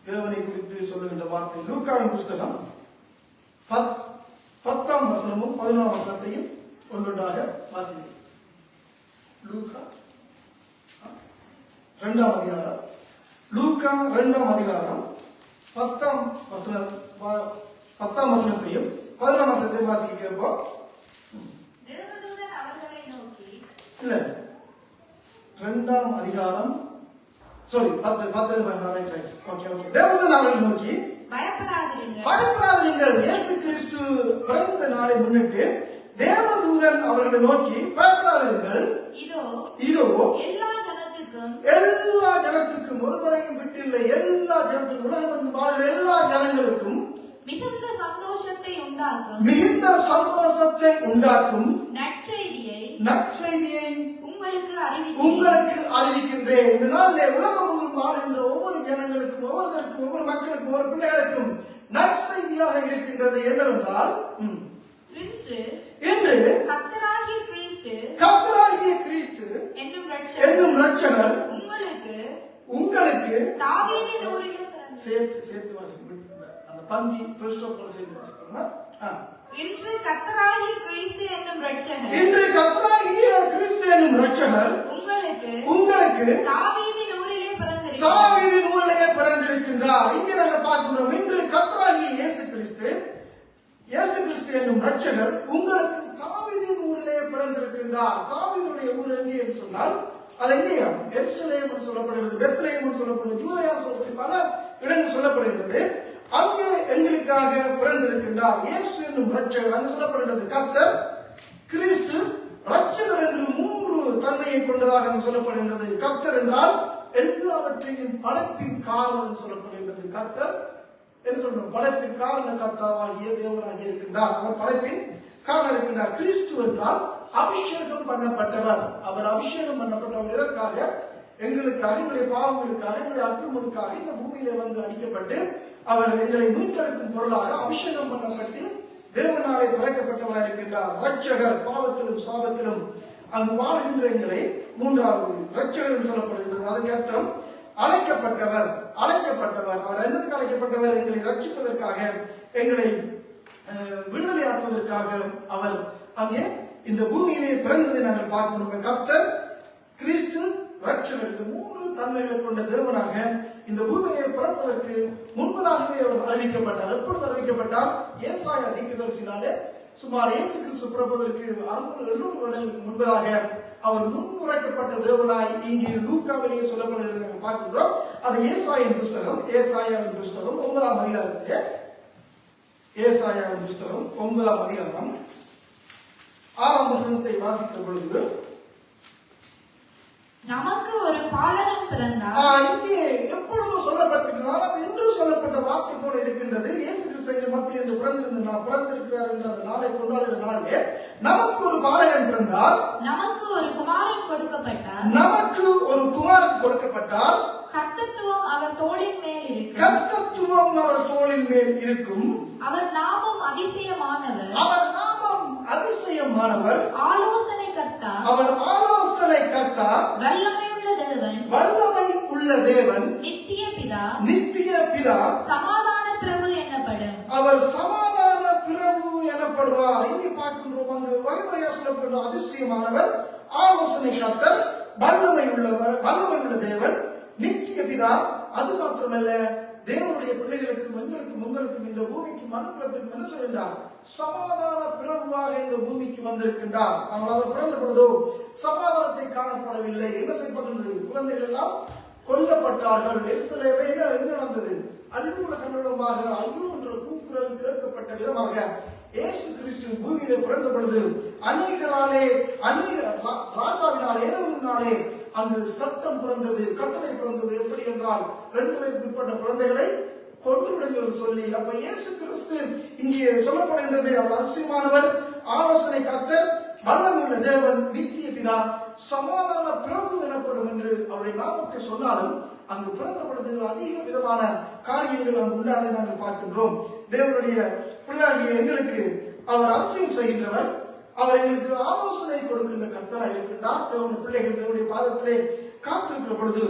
தேவனை குறித்து சொல்லுகின்ற வார்த்தை லூக்காவின் புஸ்தகம் 10ஆம் வசனமும் 11ஆம் வசனத்தையும் ஒன்றொன்றாக வாசிக்கிறேன். லூக்கா 2ஆம் அதிகாரம், லூக்கா 2ஆம் அதிகாரம் 10ஆம் வசனத்தையும் 11ஆம் வசனத்தையும் வாசிக்க கேட்போம். தேவதூதன் அவர்களை நோக்கி, இல்ல 2ஆம் அதிகாரம், சாரி 10 தேவதூதன் அவர்களை நோக்கி பயப்படாதீர்கள், இயேசு கிறிஸ்து பிறந்த நாளை முன்னிட்டு தேவதூதன் அவர்களை நோக்கி பயப்படாதீர்கள், இதோ எல்லா ஜனத்துக்கும் ஒருவரையும் விட்டில்லை, எல்லா ஜனத்துக்கும் உலகம் வாழ்கிற எல்லா ஜனங்களுக்கும் மிகுந்த சந்தோஷத்தை உண்டாக்கும் நற்செய்தியை உங்களுக்கு அறிவிக்கின்றேன். இந்த நாளிலே உலகம் முழுவதும் வாழ்கின்ற ஒவ்வொரு ஜனங்களுக்கும், ஒவ்வொரு மக்களுக்கும், ஒவ்வொரு பிள்ளைகளுக்கும் நற்செய்தியாக இருக்கின்றது. என்னவென்றால் இன்று கர்த்தராகிய கிறிஸ்து என்னும் ரட்சகர் உங்களுக்கு தாவீதின் ஊரிலே பிறந்தார். சேர்த்து வாசிக்கணும். அந்த பந்தி ஃபர்ஸ்ட் ஆஃப் ஆல் சேர்த்து வாசிக்கணும். இன்று கர்த்தராகிய கிறிஸ்து என்னும் ரட்சகர் உங்களுக்கு தாவீதின் ஊரிலே பிறந்திருக்கின்றார். இங்கே நாங்கள் பார்க்கின்றோம், இன்று கர்த்தராகிய இயேசு கிறிஸ்து என்னும் ரட்சகர் உங்களுக்கு தாவீதின் ஊரிலே பிறந்திருக்கின்றார். தாவீதுடைய ஊர் எங்கே என்று சொன்னால் அது எங்கேயா? எருசலேம் என்று சொல்லப்படுகிறது, பெத்லகேம் என்று சொல்லப்படுகிறது, யூதேயா சொல்லப்படுகிறது, பல இடங்கள் சொல்லப்படுகிறது. அங்கே எங்களுக்காக பிறந்திருக்கின்றார் இயேசு என்னும் ரட்சகர். அங்கு சொல்லப்படுகிறது கர்த்தர், கிறிஸ்து, ரட்சகர் என்று 3 தன்மையை கொண்டதாக சொல்லப்படுகின்றது. கர்த்தர் என்றால் எல்லாவற்றையும் படைப்பின் காரணம் சொல்லப்படுகின்றது. கர்த்தர் என்று சொல்றோம், படைப்பின் காரண கர்த்தாவாகிய தேவனாகிய இருக்கின்றார். அவர் படைப்பின் காரணம் இருக்கின்றார். கிறிஸ்து என்றால் அபிஷேகம் பண்ணப்பட்டவர். அவர் அபிஷேகம் பண்ணப்பட்டவர் இதற்காக, எங்களுக்காக, எங்களுடைய பாவங்களுக்காக, எங்களுடைய அக்கிரமங்களுக்காக இந்த பூமியிலே வந்து அடிக்கப்பட்டு அவர் எங்களை மீட்டெடுக்கும் பொருளாக அபிஷேகம் பண்ணப்பட்டு தேவனாலே படைக்கப்பட்டவராக இருக்கின்றார். ரட்சகர், பாவத்திலும் சாபத்திலும் அங்கு வாழ்கின்ற எங்களை 3வது ரட்சகர் என்று சொல்லப்படுகின்றது. அதற்கு அர்த்தம் அழைக்கப்பட்டவர். அவர் என்னதுக்கு அழைக்கப்பட்டவர்? எங்களை ரட்சிப்பதற்காக, எங்களை விடுதலையாக்குவதற்காக அவர் அங்கே இந்த பூமியிலே பிறந்ததை நாங்கள் பார்க்கணும். கர்த்தர், கிறிஸ்து, ரட்சகர், இந்த 3 தன்மைகளை கொண்ட தேவனாக இந்த பூமியிலே பிறப்பதற்கு முன்பதாகவே அவர் அறிவிக்கப்பட்டார். எப்பொழுது அறிவிக்கப்பட்டார்? ஏசாயா தீர்க்கதரிசினாலே சுமார் இயேசு கிறிஸ்து பிறப்பதற்கு 600-700 வருடங்களுக்கு முன்பதாக அவர் முன்னுரைக்கப்பட்ட தேவனாய் இங்கே லூக்காவிலேயே சொல்லப்படுகிறது பார்க்கின்றோம். அது ஏசாயாவின் புஸ்தகம் 9ஆம் அதிகாரத்திலே, ஏசாயாவின் புஸ்தகம் 9ஆம் அதிகாரம் 6ஆம் வசனத்தை வாசிக்கிற பொழுது, நமக்கு ஒரு பாலகன் பிறந்தார். இங்கே எப்பொழுதும் சொல்லப்பட்டிருக்கிறார், இன்று சொல்லப்பட்ட வார்த்தை போல இருக்கின்றது. இயேசு கிறிஸ்து மத்தியில் என்று பிறந்திருக்கிறார் என்ற அந்த நாளை கொண்டாடுகிற நாளிலே நமக்கு ஒரு பாலகன் பிறந்தார், நமக்கு ஒரு குமாரன் கொடுக்கப்பட்டார், நமக்கு ஒரு குமாரன் கொடுக்கப்பட்டார், கர்த்தத்துவம் அவர் தோளின் மேல் இருக்கும், கர்த்தத்துவம் அவர் தோளின் மேல் இருக்கும், அவர் நாமம் அதிசயமானவர், அவர் நாமம் அதிசயமானவர், ஆலோசனை கர்த்தா, அவர் ஆலோசனை கர்த்தா, வல்லமை உள்ள தேவன், வல்லமை உள்ள தேவன், நித்திய பிதா, நித்திய பிதா, சமாதான பிரபு என்னப்படும். அவர் சமாதான பிரபு எனப்படுவார். இங்கே பார்க்கின்றோம், அங்கு வகைவகையாக சொல்லப்பட்ட அதிசயமானவர், ஆலோசனை கர்த்தர், வல்லமை உள்ள தேவன், நித்திய பிதா. அது மாத்திரமல்ல, தேவனுடைய பிள்ளைகளுக்கும் எங்களுக்கும் உங்களுக்கும் இந்த பூமிக்கு மனுக்குலத்திற்கு என்ன செய்கின்றார்? சமாதான பிரபுவாக இந்த பூமிக்கு வந்திருக்கின்றார். ஆனால் அவர் பிறந்த பொழுதோ சமாதானத்தை காணப்படவில்லை. என்ன செய்யப்பட்டது? குழந்தைகள் எல்லாம் கொல்லப்பட்டார்கள். எருசலேமிலே என்ன நடந்தது? அல்புல கண்டமாக ஐயோ என்ற கூக்குரல் கேட்கப்பட்ட விதமாக இயேசு கிறிஸ்து பூமியிலே பிறந்த பொழுது அநேக ராஜாவினாலே, ஏரோதினாலே அங்கு சட்டம் பிறந்தது, கட்டளை பிறந்தது. எப்படி என்றால் 2 வயதுக்கு உட்பட்ட குழந்தைகளை கொன்றுவிடுங்கள் சொல்லி. அப்ப இயேசு கிறிஸ்து இங்கே சொல்லப்படுகின்றது, அவர் அதிசயமானவர், ஆலோசனை கர்த்தர், வல்லமையுள்ள தேவன், நித்திய பிதா, சமாதான பிரபு எனப்படும் என்று அவருடைய நாமத்தை சொன்னாலும் அங்கு பிறந்த பொழுது அதிக விதமான காரியங்கள் அங்கு உண்டானதை நாங்கள் பார்க்கின்றோம். தேவனுடைய பிள்ளையாகிய எங்களுக்கு அவர் அதிசயம் செய்கின்றவர், அவர் எங்களுக்கு ஆலோசனை கொடுக்கின்ற கர்த்தராக இருக்கின்றார். தேவனுடைய பிள்ளைகள் தேவனுடைய பாதத்திலே காத்திருக்கிற பொழுது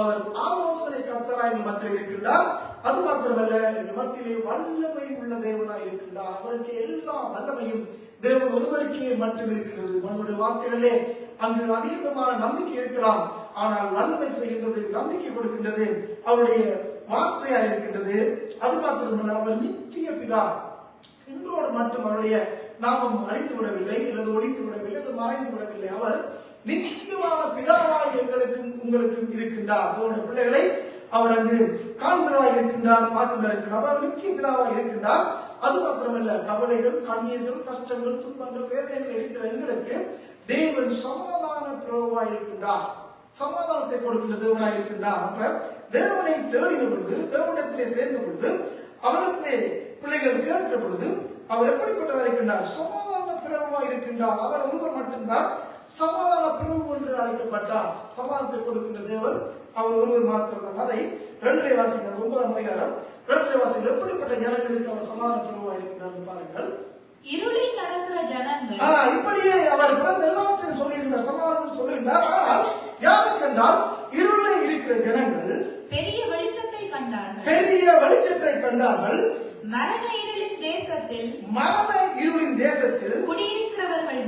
அவர் ஆலோசனை கர்த்தராக மத்தியில் இருக்கின்றார். அது மாத்திரமல்ல, மத்தியிலே வல்லமை உள்ள தேவனாய் இருக்கின்றார். அவருக்கு எல்லா வல்லமையும் தேவன் ஒருவருக்கே மட்டும் இருக்கிறது. நம்முடைய வார்த்தைகளிலே அங்கு அதிகமான நம்பிக்கை இருக்கலாம், ஆனால் வல்லமை செய்கின்றது, நம்பிக்கை கொடுக்கின்றது அவருடைய வார்த்தையா இருக்கின்றது. அது மாத்திரமல்ல, அவர் நித்திய பிதா. இன்றோடு மட்டும் அவருடைய நாமம் அழிந்து விடவில்லை, அல்லது ஒழித்து விடவில்லை, அல்லது மறைந்து விடவில்லை. அவர் நித்தியமான பிதாவாய் எங்களுக்கும் உங்களுக்கும் இருக்கின்றார். அவருடைய பிள்ளைகளை அவர் அங்கு காண்கிறவராய் இருக்கின்றார், பார்க்கின்றார். அவர் நித்திய பிதாவாய் இருக்கின்றார். அது மாத்திரமல்ல, கவலைகள், கண்ணீர்கள், கஷ்டங்கள், துன்பங்கள், வேதனைகள் இருக்கிற எங்களுக்கு தேவன் சமாதான பிரபுவாய் இருக்கின்றார், சமாதானத்தை கொடுக்கின்ற தேவனாய் இருக்கின்றார். அப்ப தேவனை தேடின பொழுது, தேவனிடத்திலே சேர்ந்த பொழுது, அவரிடத்திலே பிள்ளைகள் கேட்கிற பொழுது அவர் எப்படிப்பட்டவராக இருக்கின்றார்? சமாதான பிரபுவாய் இருக்கின்றார். அவர் ஒருவர் மட்டும்தான் சமாதான பிரபு என்று அழைக்கப்பட்டார். சமாதானத்தை கொடுக்கின்ற தேவன் அவர் ஒருவர் மாத்திரம். அதை 2 வாசிகள் 9ஆம் அதிகாரம் 2 வாசிகள் எப்படிப்பட்ட ஜனங்களுக்கு அவர் சமாதான பிரபுவாய் இருக்கின்றார் பாருங்கள். இருளில் நடக்கிற ஜனங்கள், இப்படியே அவர் பிறந்த எல்லாத்தையும் சொல்லுகின்றார், சமாதானம் சொல்லுகின்றார். ஆனால் யாருக்கு என்றால் இருளை இருக்கிற ஜனங்கள் பெரிய வெளிச்சத்தை கண்டார்கள், பெரிய வெளிச்சத்தை கண்டார்கள். மரண இருளின் தேசத்தில், மரண இருளின் தேசத்தில் குடியிருக்கிறவர்கள்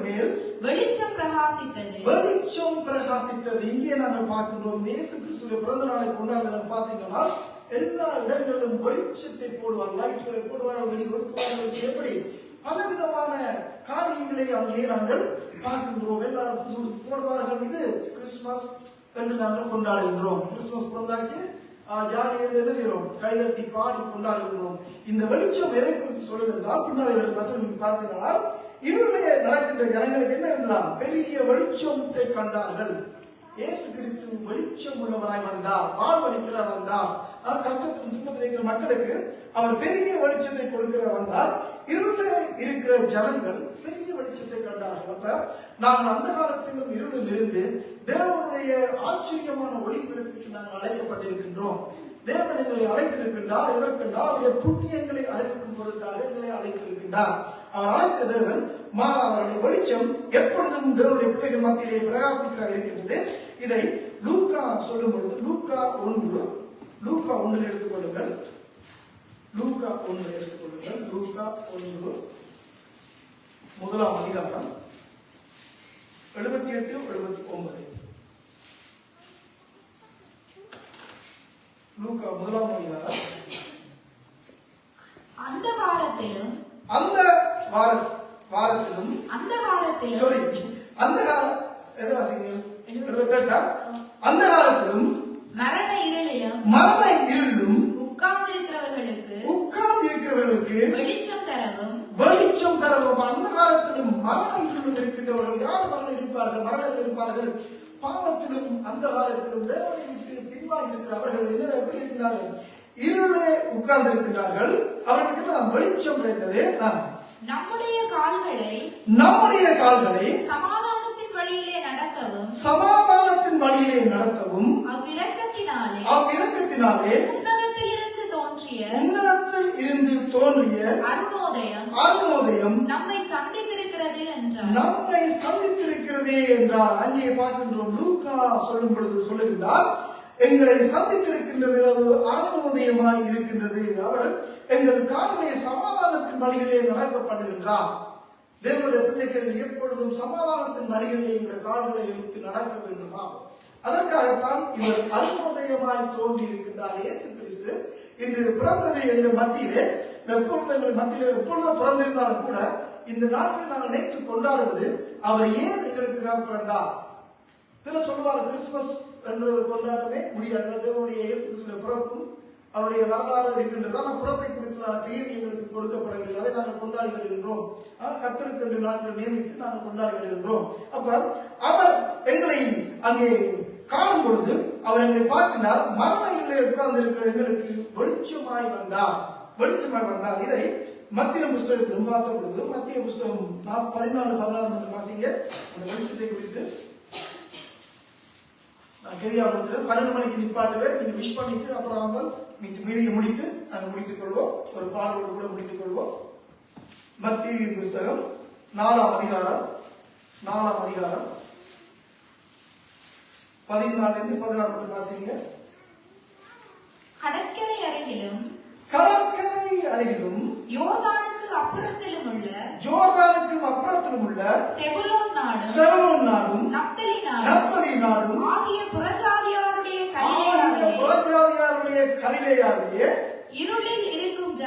மேல் வெளிச்சம் பிரகாசித்தது, வெளிச்சம் பிரகாசித்தது. இங்கே நாங்கள் பார்க்கின்றோம், இயேசு கிறிஸ்துவின் பிறந்த நாளை கொண்டாட பார்த்தீங்கன்னா எல்லா இடங்களிலும் வெளிச்சத்தை போடுவார், லைட்களை போடுவார்கள், வெடி கொடுப்பார்கள். எப்படி பலவிதமான காரியங்களை அங்கே நாங்கள் பார்க்கின்றோம். எல்லாரும் புது போடுவார்கள். இது கிறிஸ்துமஸ் என்று நாங்கள் கொண்டாடுகின்றோம். கிறிஸ்துமஸ் பிறந்தாச்சு, ஜாலியாக என்ன செய்யறோம்? கைதட்டி பாடி கொண்டாடுகின்றோம். இந்த வெளிச்சம் எதை குறித்து சொல்லுகின்றால், பின்னாடி வசனம் பார்த்தீங்கன்னா இருளிலே நடக்கின்ற ஜனங்களுக்கு என்ன இருந்தால் பெரிய வெளிச்சத்தை கண்டார்கள். இயேசு கிறிஸ்து வெளிச்சம் உள்ளவராய் வந்தார், வாழ்வளிக்கிறார் வந்தார். கஷ்டத்தில் துன்பத்தில் இருக்கிற மக்களுக்கு அவர் பெரிய வெளிச்சத்தை கொடுக்கிற வந்தார். இருளிலே இருக்கிற ஜனங்கள் பெரிய வெளிச்சத்தை கண்டார்கள். அப்ப நாங்கள் அந்த காலத்திலும் இருளில் இருந்து தேவனுடைய ஆச்சரியமான ஒளிகளுக்கு நாங்கள் அழைக்கப்பட்டிருக்கின்றோம். தேவன் எங்களை அழைத்திருக்கின்றார். எதற்கென்றால் அவருடைய புண்ணியங்களை அறிவிக்கும் பொருட்டாக எங்களை அழைத்திருக்கின்றார். அவர் அழைத்த தேவன் அவருடைய வெளிச்சம் எப்பொழுதும் தேவனுடைய பிள்ளைகள் மத்தியிலே பிரகாசிக்கிறார் இருக்கின்றது. இதை லூக்கா சொல்லும் பொழுது லூக்கா 1 எடுத்துக்கொள்ளுங்கள். லூக்கா 1 எடுத்துக்கொள்ளுங்கள். லூக்கா 1 முதலாம் அதிகாரம் 78, 79. லூக்கா முதலாம் அதிகாரம். அந்த வாரத்திலும் அந்த வாரத்திலும் அந்த காலம் எதை வாசிங்க 78 அந்த காலத்திலும் மரண இருளிலும் உட்கார்ந்திருக்கிறவர்களுக்கு வெளிச்சம் தரவும் அந்த காலத்திலும் மரண இருளிலும் இருக்கின்றவர்கள் யார் மரணம் இருப்பார்கள்? மரணத்தில் இருப்பார்கள். பாவத்திலும் அந்த காலத்திலும் தேவனை விட்டு பின்வாங்கி இருக்கிறவர்கள் என்ன எப்படி இருக்கிறார்கள்? இருளே உட்கார்ந்து இருக்கின்றார்கள். அவர்களுக்கு நாம் வெளிச்சம் கிடைத்தது. நம்முடைய கால்களை சமாதானத்தின் வழியிலே நடத்தவும் அவ்விரக்கத்தினாலே உன்னதத்தில் இருந்து தோன்றிய அருணோதயம் நம்மை சந்தித்திருக்கிறதே என்றார். அங்கே பார்க்கின்றோம். லூக்கா சொல்லும் பொழுது சொல்லுகின்றார், எங்களை சந்தித்திருக்கின்றது, அது அருணோதயமாய் இருக்கின்றது. அவர் எங்கள் காலிலே சமாதானத்தின் வழிகளே நடக்கப்படுகின்றார். தேவனுடைய பிள்ளைகள் எப்பொழுதும் சமாதானத்தின் வழிகளிலே இந்த கால்களை வைத்து நடக்க வேண்டுமா? அதற்காகத்தான் இவர் அருணோதயமாய் தோன்றி இருக்கின்றார். இயேசு கிறிஸ்து இன்று பிறந்தது எங்கள் மத்தியிலே, எங்கள் மத்தியிலே எப்பொழுதும் பிறந்திருந்தாலும் கூட இந்த நாட்களை நாங்கள் நினைத்து கொண்டாடுவது அவர் ஏன் எங்களுக்காக பிறந்தார். பிறர் சொல்லுவார், கிறிஸ்துமஸ் என்றது கொண்டாடவே முடியாது. தேவனுடைய இயேசு கிறிஸ்துவின் பிறப்பும் அவருடைய வரலாறு இருக்கின்றது. ஆனால் பிறப்பை குறித்த தேதி எங்களுக்கு கொடுக்கப்படவில்லை. அதை நாங்கள் கொண்டாடி வருகின்றோம். கர்த்தருக்கு என்று நாட்களை நியமித்து நாங்கள் கொண்டாடி வருகின்றோம். அப்ப அவர் எங்களை அங்கே காணும் பொழுது அவர் எங்களை பார்க்கிறார். மரண இருளிலே உட்கார்ந்து இருக்கிற எங்களுக்கு வெளிச்சமாய் வந்தார். இதை மத்திய புஸ்தகத்திலும் பார்த்த பொழுது, மத்திய புஸ்தகம் 14:16 வாசிங்க. அந்த வெளிச்சத்தை குறித்து நான் கெரியாபுரத்தில் 12 மணிக்கு நிப்பாட்டுவேன். நீங்க விஷ் பண்ணிட்டு அப்புறம் அவங்க மீதியை முடித்து நாங்கள் முடித்துக் கொள்வோம். ஒரு பாடலோடு கூட முடித்துக் கொள்வோம். மத்திய புஸ்தகம் 4ஆம் அதிகாரம் 14-16 வாசிங்க. கடற்கரை அருகிலும் யோர்தானுக்கு அப்புறத்திலும் உள்ள செபுலோன் நாடும் நப்தலி நாடும் ஆகிய புறஜாதியாருடைய கலிலேயாவிலே இருளில் இருக்கின்ற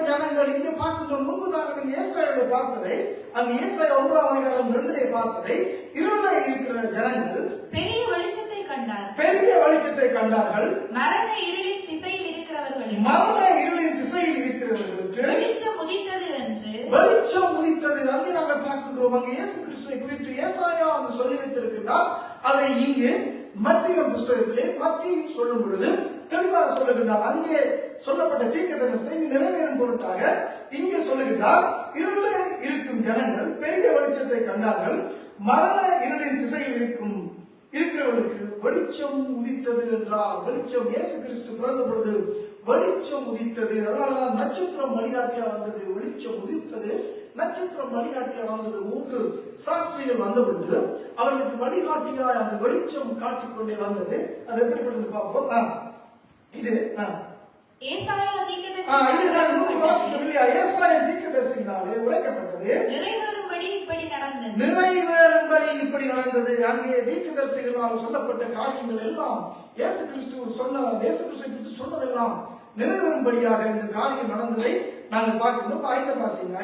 ஜனங்கள் இங்கே பார்க்கின்ற முன்பு நாங்கள் ஏசாயாவை பார்த்ததை, அங்கு ஏசாயா 9ஆம் அதிகாரம் 2 பார்த்ததை, இருளில் இருக்கிற ஜனங்கள் பெரிய வெளிச்சத்தை கண்டார்கள். மரண இருளின் திசையில் இருக்கிறவர்களுக்கு வெளிச்சம் உதித்தது. அங்கே நாங்கள் பார்க்கின்றோம். அங்கே இயேசு கிறிஸ்துவை குறித்து ஏசாயா அங்கு சொல்லி வைத்திருக்கின்றார். அதை இங்கு மத்திய புஸ்தகத்திலே மத்திய சொல்லும் பொழுது தெளிவாக சொல்லுகின்றார். அங்கே சொல்லப்பட்ட தீர்க்கதரிசனத்தை நிறைவேறும் பொருட்டாக இங்கே சொல்லுகின்றார். இருளிலே இருக்கும் ஜனங்கள் பெரிய வெளிச்சத்தை கண்டார்கள். மரண இருளின் திசையில் இருக்கிறவர்களுக்கு வெளிச்சம் உதித்தது என்றார். வெளிச்சம் இயேசு கிறிஸ்து பிறந்த பொழுது வெளிச்சம் உதித்தது. அதனாலதான் நட்சத்திரம் வழிகாட்டியா வந்தது. வெளிச்சம் உதித்தது, நட்சத்திரம் வழிகாட்டியா வந்தது. 3 சாஸ்திரிகள் வந்த பொழுது அவர்களுக்கு வழிகாட்டியா அந்த வெளிச்சம் காட்டிக்கொண்டே வந்தது. அது எப்படிப்பட்டது பார்ப்போம். இது ஏசாயா தீர்க்கதரிசியினாலே உரைக்கப்பட்டது, நிறைவேறும்படி இப்படி நடந்தது. அங்கே தீர்க்கதரிசிகளால் சொல்லப்பட்ட காரியங்கள் எல்லாம் இயேசு கிறிஸ்து சொன்னதெல்லாம் நிறைவேறும்படியாக இந்த காரியம் நடந்ததை நாங்கள் பார்க்கணும். 5 வாசிங்க.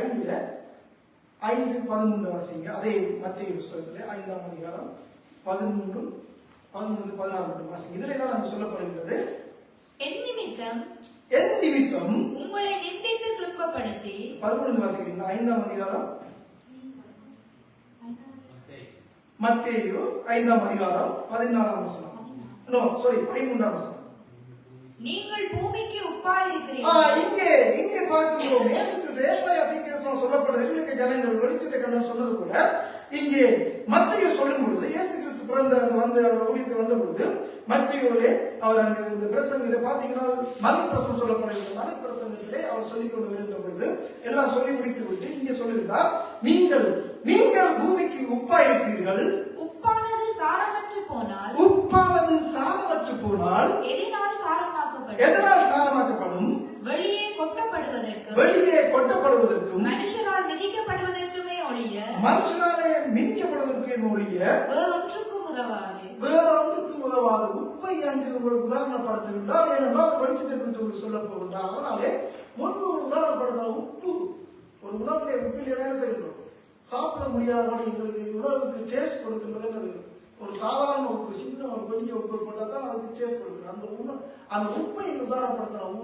5:13 வாசிங்க. அதே மத்திய புஸ்தகத்திலே 5ஆம் அதிகாரம் 13-16 வாசிங்க. இதிலே தான் நாங்கள் சொல்லப்படுகின்றது, என் நிமித்தம் உங்களை நிந்தித்து துன்பப்படுத்தி 11 வாசிக்கிறீங்களா? 5ஆம் அதிகாரம் மத்தேயு 5ஆம் அதிகாரம் 14ஆம் வசனம். 13ஆம் வசனம். நீங்கள் பூமிக்கு உப்பாயிருக்கிறீர்கள். இங்கே பார்க்கிறோம். இயேசு கிறிஸ்து ஏசாயா தீர்க்கதரிசனம் சொல்லப்படுது. இருளுக்கு ஜனங்கள் வெளிச்சத்தை கண்டு சொன்னது கூட இங்கே மத்தேயு சொல்லும் பொழுது, இயேசு கிறிஸ்து பிறந்த அவர் ஊழியத்துக்கு வந்த பொழுது மத்தேயுவிலே அவர் அங்கு இந்த பிரசங்கத்தை பார்த்தீங்கன்னா மலைப்பிரசங்கம் சொல்லப்படுகிறது. மலைப்பிரசங்கத்திலே அவர் சொல்லிக் கொண்டு வருகின்ற பொழுது எல்லாம் சொல்லி முடித்து விட்டு இங்கே சொல்லுகிறார், நீங்கள் பூமிக்கு உப்பாயிருக்கிறீர்கள். உப்பானது சாரமற்று போனால் எதனால் சாரமாக்கப்படும்? வெளியே கொட்டப்படுவதற்கும் மனுஷரால் மிதிக்கப்படுவதற்குமே ஒழிய வேறொன்றுக்கும் உதவாது. உப்பை அங்கு உங்களுக்கு உதாரணப்படுத்துகின்றார். ஏனென்றால் வெளிச்சத்தை குறித்து சொல்ல போகின்றார். அதனாலே முன்பு ஒரு உதாரணப்படுத்த உப்பு, ஒரு உணவுல உப்பில் என்ன செய்கிறோம்? சாப்பிட முடியாதபடி எங்களுக்கு உணவுக்கு டேஸ்ட் கொடுக்கின்றது என்னது? ஒரு சாதாரண உப்பு, சின்ன ஒரு கொஞ்சம் உப்பு போட்டால் தான் அதுக்கு டேஸ்ட் கொடுக்குறோம். அந்த உப்பை உதாரணப்படுத்துறோம்.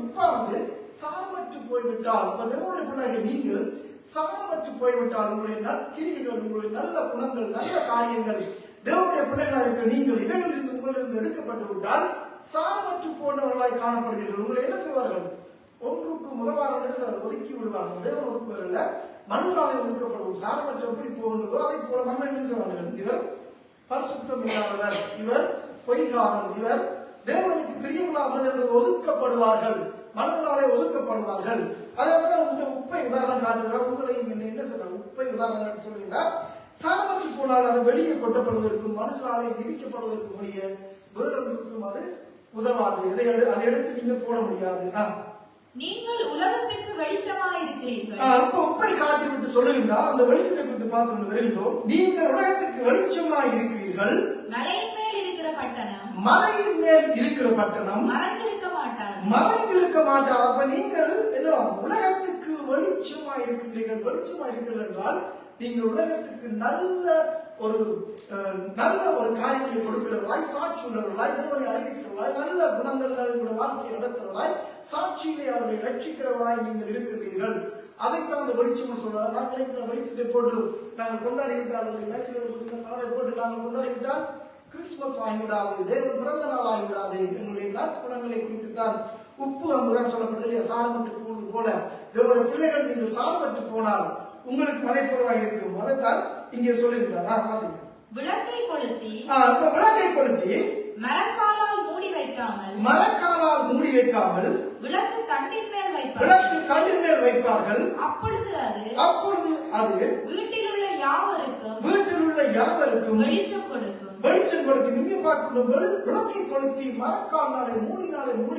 உப்பானது சாரமற்று போய்விட்டால், அப்ப தேவனுடைய பிள்ளைகள் நீங்கள் சாரமற்று போய்விட்டால், உங்களுடைய நற்கிரியைகள், உங்களுடைய நல்ல குணங்கள், நல்ல காரியங்கள், தேவனுடைய பிள்ளைகளாக இருக்கிற நீங்கள் இவைகளிலிருந்து உங்களிலிருந்து எடுக்கப்பட்டு விட்டால் சாரமற்று போனவர்களாய் காணப்படுகிறீர்கள். உங்களை என்ன செய்வார்கள்? ஒன்றுக்கு முதல்வார்கள் ஒதுக்கி விடுவார்கள். தேவன் ஒதுக்குவதில்லை, மனிதனாலே ஒதுக்கப்படுவோம். சாரமற்ற எப்படி போகின்றதோ அதை போல மனிதன் என்ன செய்வார்கள்? இவர் பரிசுத்தம் இல்லாதவர், இவர் பொய்காரன், இவர் தேவனுக்கு பிரியமில்லாமல் ஒதுக்கப்படுவார்கள், மனிதனாலே ஒதுக்கப்படுவார்கள். அதனால இந்த உப்பை உதாரணம் காட்டுகிறார். உங்களையும் என்ன சொல்ற உப்பை உதாரணம் சொல்லுகிறார். சாரமற்று போனால் அது வெளியே கொட்டப்படுவதற்கும் மனுஷனாலே விதிக்கப்படுவதற்கு முடிய வேறொன்றுக்கும் அது உதவாது. அதை எடுத்து நீங்க போட முடியாது. நீங்கள் உலகத்திற்கு வெளிச்சமாயிருக்கிறீர்கள். அப்ப உப்பை காட்டி விட்டு சொல்லுகின்றார். அந்த வெளிச்சத்தை குறித்து பார்த்து வருகின்றோம். நீங்கள் உலகத்துக்கு வெளிச்சமாய் இருக்கிறீர்கள். மலையின் மேல் இருக்கிற பட்டணம், மலையின் மேல் இருக்கிற பட்டணம் மறைந்திருக்க மாட்டாது. மறைந்திருக்க மாட்டாது. அப்ப நீங்கள் என்ன உலகத்துக்கு வெளிச்சமாய் இருக்கின்றீர்கள். வெளிச்சமாய் இருக்கிறீர்கள் என்றால் நீங்கள் உலகத்துக்கு நல்ல ஒரு காரியங்களை கொடுக்கிறவர்களாய், சாட்சி உள்ளவர்களாய், தேவனை அறிவிக்கிறவர்களாய், நல்ல குணங்கள் வாழ்க்கையை நடத்துறவர்களாய், சாட்சியிலே அவர்களை ரட்சிக்கிறவராய் நீங்கள் இருக்கிறீர்கள். அதைத்தான் அந்த வெளிச்சம் சொல்றாரு. நாங்கள் வெளிச்சத்தை போட்டு நாங்கள் கொண்டாடிவிட்டால், கலரை போட்டு நாங்கள் கொண்டாடிவிட்டால் கிறிஸ்துமஸ் ஆகிவிடாது, தேவன் பிறந்த நாள் ஆகிவிடாது. எங்களுடைய நற்குணங்களை குறித்து தான் உப்பு அங்குதான் சொல்லப்படுது. சாரமற்று போனது போல தேவனுடைய பிள்ளைகள் நீங்கள் சாரமற்று போனால் உங்களுக்கு மலை போலதாக இருக்கும். அதைத்தான் இங்கே சொல்லுகிறார். விளக்கை கொளுத்தி மரக்காலால் மூடி வைக்காமல் விளக்கு தண்டின் மேல் வைப்பார்கள். அப்பொழுது அது வீட்டில் உள்ள யாவருக்கும் வெளிச்சம் கொடுக்கும். இங்கே பார்க்கணும், விளக்கை கொளுத்தி மரக்காலாலே மூடி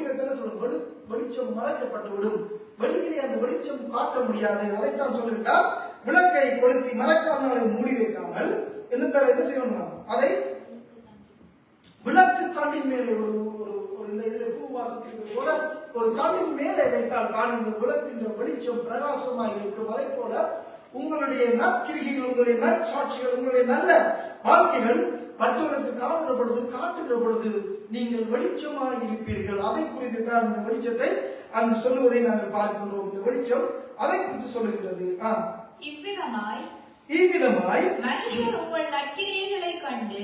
வைத்தன சொல்ற வெளிச்சம் மறைக்கப்பட்டு விடும். வெளியிலே அந்த வெளிச்சம் காட்ட முடியாது. அதைத்தான் சொல்லுகிறார். விளக்கை கொளுத்தி மரக்காலாலே மூடி வைக்காமல் என்ன செய்யணும்? அதை விளக்கு தண்டின் மேலே பூவாசத்திற்கு போல ஒரு தண்டின் மேலே வைத்தால் காணுங்க விளக்கின்ற வெளிச்சம் பிரகாசமாக இருக்கும். அதை போல உங்களுடைய நற்கிரிகைகள், உங்களுடைய நற்சாட்சிகள், உங்களுடைய நல்ல வாழ்க்கைகள் மற்றவர்களுக்கு காட்டுகிற பொழுது நீங்கள் வெளிச்சமாக இருப்பீர்கள். அதை குறித்து தான் இந்த வெளிச்சத்தை அங்கு சொல்லுவதை நாங்கள் பார்க்கின்றோம். இந்த வெளிச்சம் அதை குறித்து சொல்லுகிறது. இவ்விதமாய் மனுஷர் உங்கள் நற்கிரியைகளை கண்டு,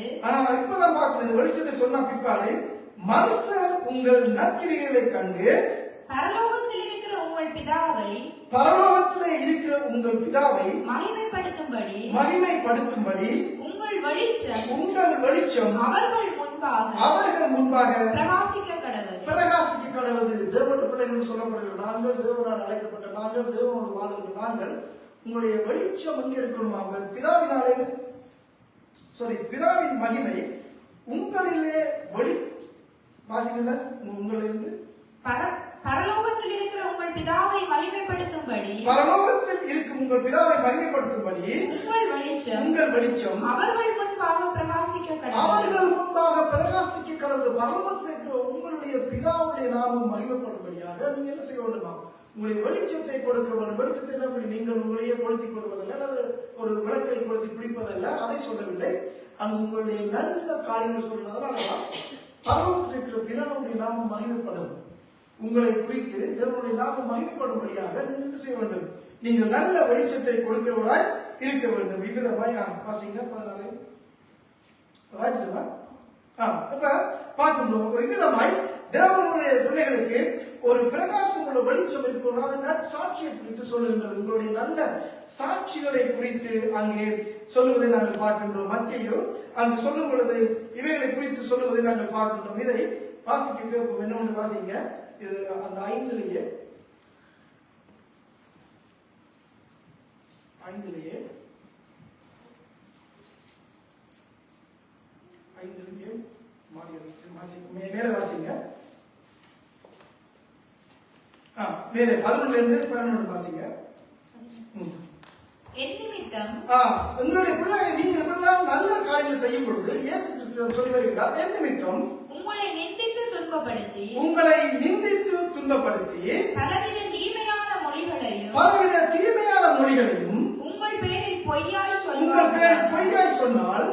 இப்பதான் பார்க்கணும். இந்த வெளிச்சத்தை சொன்ன பிற்பாடு மனுஷர் உங்கள் நற்கிரியைகளை கண்டு பரலோகத்தில் இருக்கிற உங்கள் பிதாவை மகிமைப்படுத்தும்படி உங்கள் வெளிச்சம் அவர்கள் முன்பாக பிரகாசிக்க கடவுது. தேவனுடைய பிள்ளைகள் சொல்லப்படுகிற நாங்கள், தேவனால் அழைக்கப்பட்ட நாங்கள், தேவனோடு வாழ்கிற நாங்கள், உங்களுடைய வெளிச்சம் எங்கே இருக்கணுமா? பிதாவின் மகிமை உங்களிலே உங்களிலிருந்து பரலோகத்தில் இருக்கிற உங்கள் பிதாவை மகிமைப்படுத்தும்படி உங்கள் வெளிச்சம் அவர்கள் முன்பாக பிரகாசிக்க கடவுது. பரலோகத்தில் இருக்கிற உங்களுடைய பிதாவுடைய நாமம் மகிமைப்படும்படியாக நீங்க என்ன செய்ய வேண்டுமா? உங்களுடைய வெளிச்சத்தை கொடுக்க வேண்டும். வெளிச்சத்தை என்ன நீங்கள் உங்களையே கொளுத்திக் கொள்வதல்ல, அல்லது ஒரு விளக்கை கொளுத்தி பிடிப்பதல்ல, அதை சொல்லவில்லை. அங்கு உங்களுடைய நல்ல காரியங்கள் சொல்றதுனாலதான் பரலோகத்தில் இருக்கிற பிதாவுடைய நாமம் மகிமைப்படும். உங்களை குறித்து தேவனுடைய நாமம் மகிமைப்படும்படியாக நீங்கள் என்ன செய்ய வேண்டும்? நீங்கள் நல்ல வெளிச்சத்தை கொடுக்கிறவராய் இருக்க வேண்டும். இவ்விதமாய் வாசிங்க 16 வாசிட்டுமா? இப்ப பார்க்கின்றோம். இவ்விதமாய் தேவனுடைய பிள்ளைகளுக்கு ஒரு பிரகாசம் உள்ள வெளிச்சம் இருக்கிறது. நற்சாட்சியை குறித்து சொல்லுகின்றது. உங்களுடைய நல்ல சாட்சிகளை குறித்து அங்கே சொல்லுவதை நாங்கள் பார்க்கின்றோம். மத்தேயு அங்கு சொல்லும் பொழுது இவைகளை குறித்து சொல்லுவதை நாங்கள் பார்க்கின்றோம். இதை வாசிக்க கேட்போம். என்ன வாசிங்க. இது அந்த 5லேயே மேல வாசிங்க. மேலே 11 12 வாசிங்க. உங்களுடைய பிள்ளைகளை நீங்கள் நல்ல காரியங்கள் செய்யும் பொழுது இயேசு கிறிஸ்து சொல்லி வருகிறார், என் நிமித்தம் உங்களை நிந்தித்து துன்பப்படுத்தி பலவித தீமையான மொழிகளையும் உங்கள் பேரில் பொய்யாய் உங்கள் பேரில் சொல்வார்கள் பொய்யாய் சொன்னால்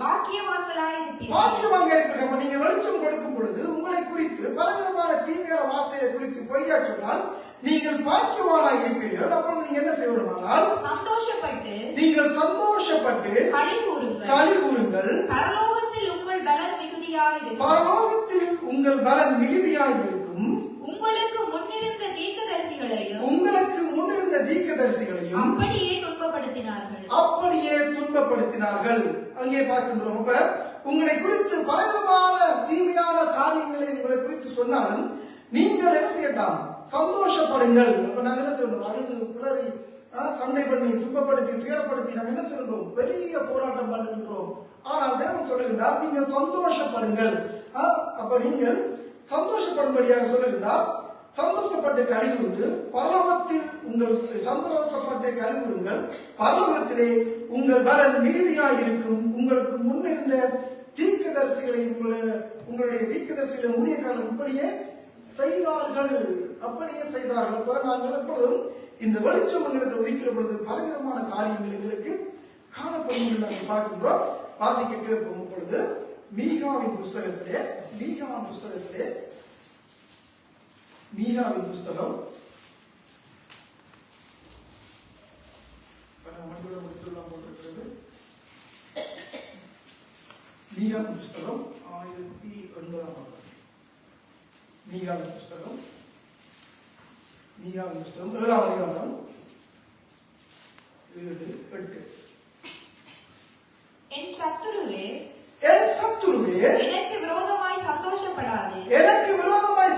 பாக்கியவான்களாய் இருப்பீர்கள். பாக்கியவாங்க இருக்கிற நீங்க வெளிச்சம் கொடுக்கும் பொழுது உங்களை குறித்து பலவிதமான தீமையான வார்த்தையை குறித்து பொய்யா சொன்னால் நீங்கள் பாக்கியவானாய் இருப்பீர்கள். அப்பொழுது நீங்க என்ன செய்ய வேண்டுமானால் சந்தோஷப்பட்டு நீங்கள் சந்தோஷப்பட்டு களி கூறுங்கள். களி கூறுங்கள். பரலோகத்தில் உங்கள் பலன் மிகுதியாய் இருக்கும். பரலோகத்தில் உங்கள் பலன் மிகுதியாய் இருக்கும். உங்களுக்கு முன்னிருந்த தீர்க்கதரிசிகளையும் உங்களுக்கு முன்னிருந்த தீர்க்கதரிசிகளையும் அப்படியே துன்பப்படுத்தினார்கள். அப்படியே துன்பப்படுத்தினார்கள். அங்கே பார்க்கின்றோம். அப்ப உங்களை குறித்து பலவிதமான தீமையான காரியங்களை உங்களை குறித்து சொன்னாலும் நீங்கள் என்ன செய்யலாம்? சந்தோஷப்படுங்கள். அப்ப நாங்க என்ன செய்யணும்? அழுது பிறரை சண்டை பண்ணி துன்பப்படுத்தி துயரப்படுத்தி நாங்க என்ன செய்யணும்? பெரிய போராட்டம் பண்ணுகின்றோம். ஆனால் தேவன் சொல்லுகின்றார் நீங்கள் சந்தோஷப்படுங்கள். அப்ப நீங்கள் சந்தோஷப்படும்படியாக சொல்லுகின்றார். சந்தோஷப்பட்டு கழிவுண்டு பரலோகத்தில் உங்கள் சந்தோஷப்பட்டு கழிவுங்கள். பரலோகத்திலே உங்கள் பலன் மிகுதியாய் இருக்கும். உங்களுக்கு முன்னிருந்த தீர்க்கதரிசிகளை உங்களுடைய தீர்க்கதரிசிகளை முடிய காலம் இப்படியே செய்தார்கள். அப்படியே செய்தார்கள். அப்ப நாங்கள் எப்பொழுதும் இந்த வெளிச்சம் எங்களுக்கு ஒதுக்கிற பொழுது பலவிதமான காரியங்கள் எங்களுக்கு காணப்படும் நாங்கள் பார்க்கின்றோம். வாசிக்க கேட்போம். பொழுது மீகாவின் புஸ்தகத்திலே மீகாவின் புஸ்தகம் மீகாவின் புஸ்தகம் 1009 மீகாவின் புஸ்தகம் 7ஆம் அதிகாரம் 7-8. என் சத்துருவே எனக்கு விரோதமாய்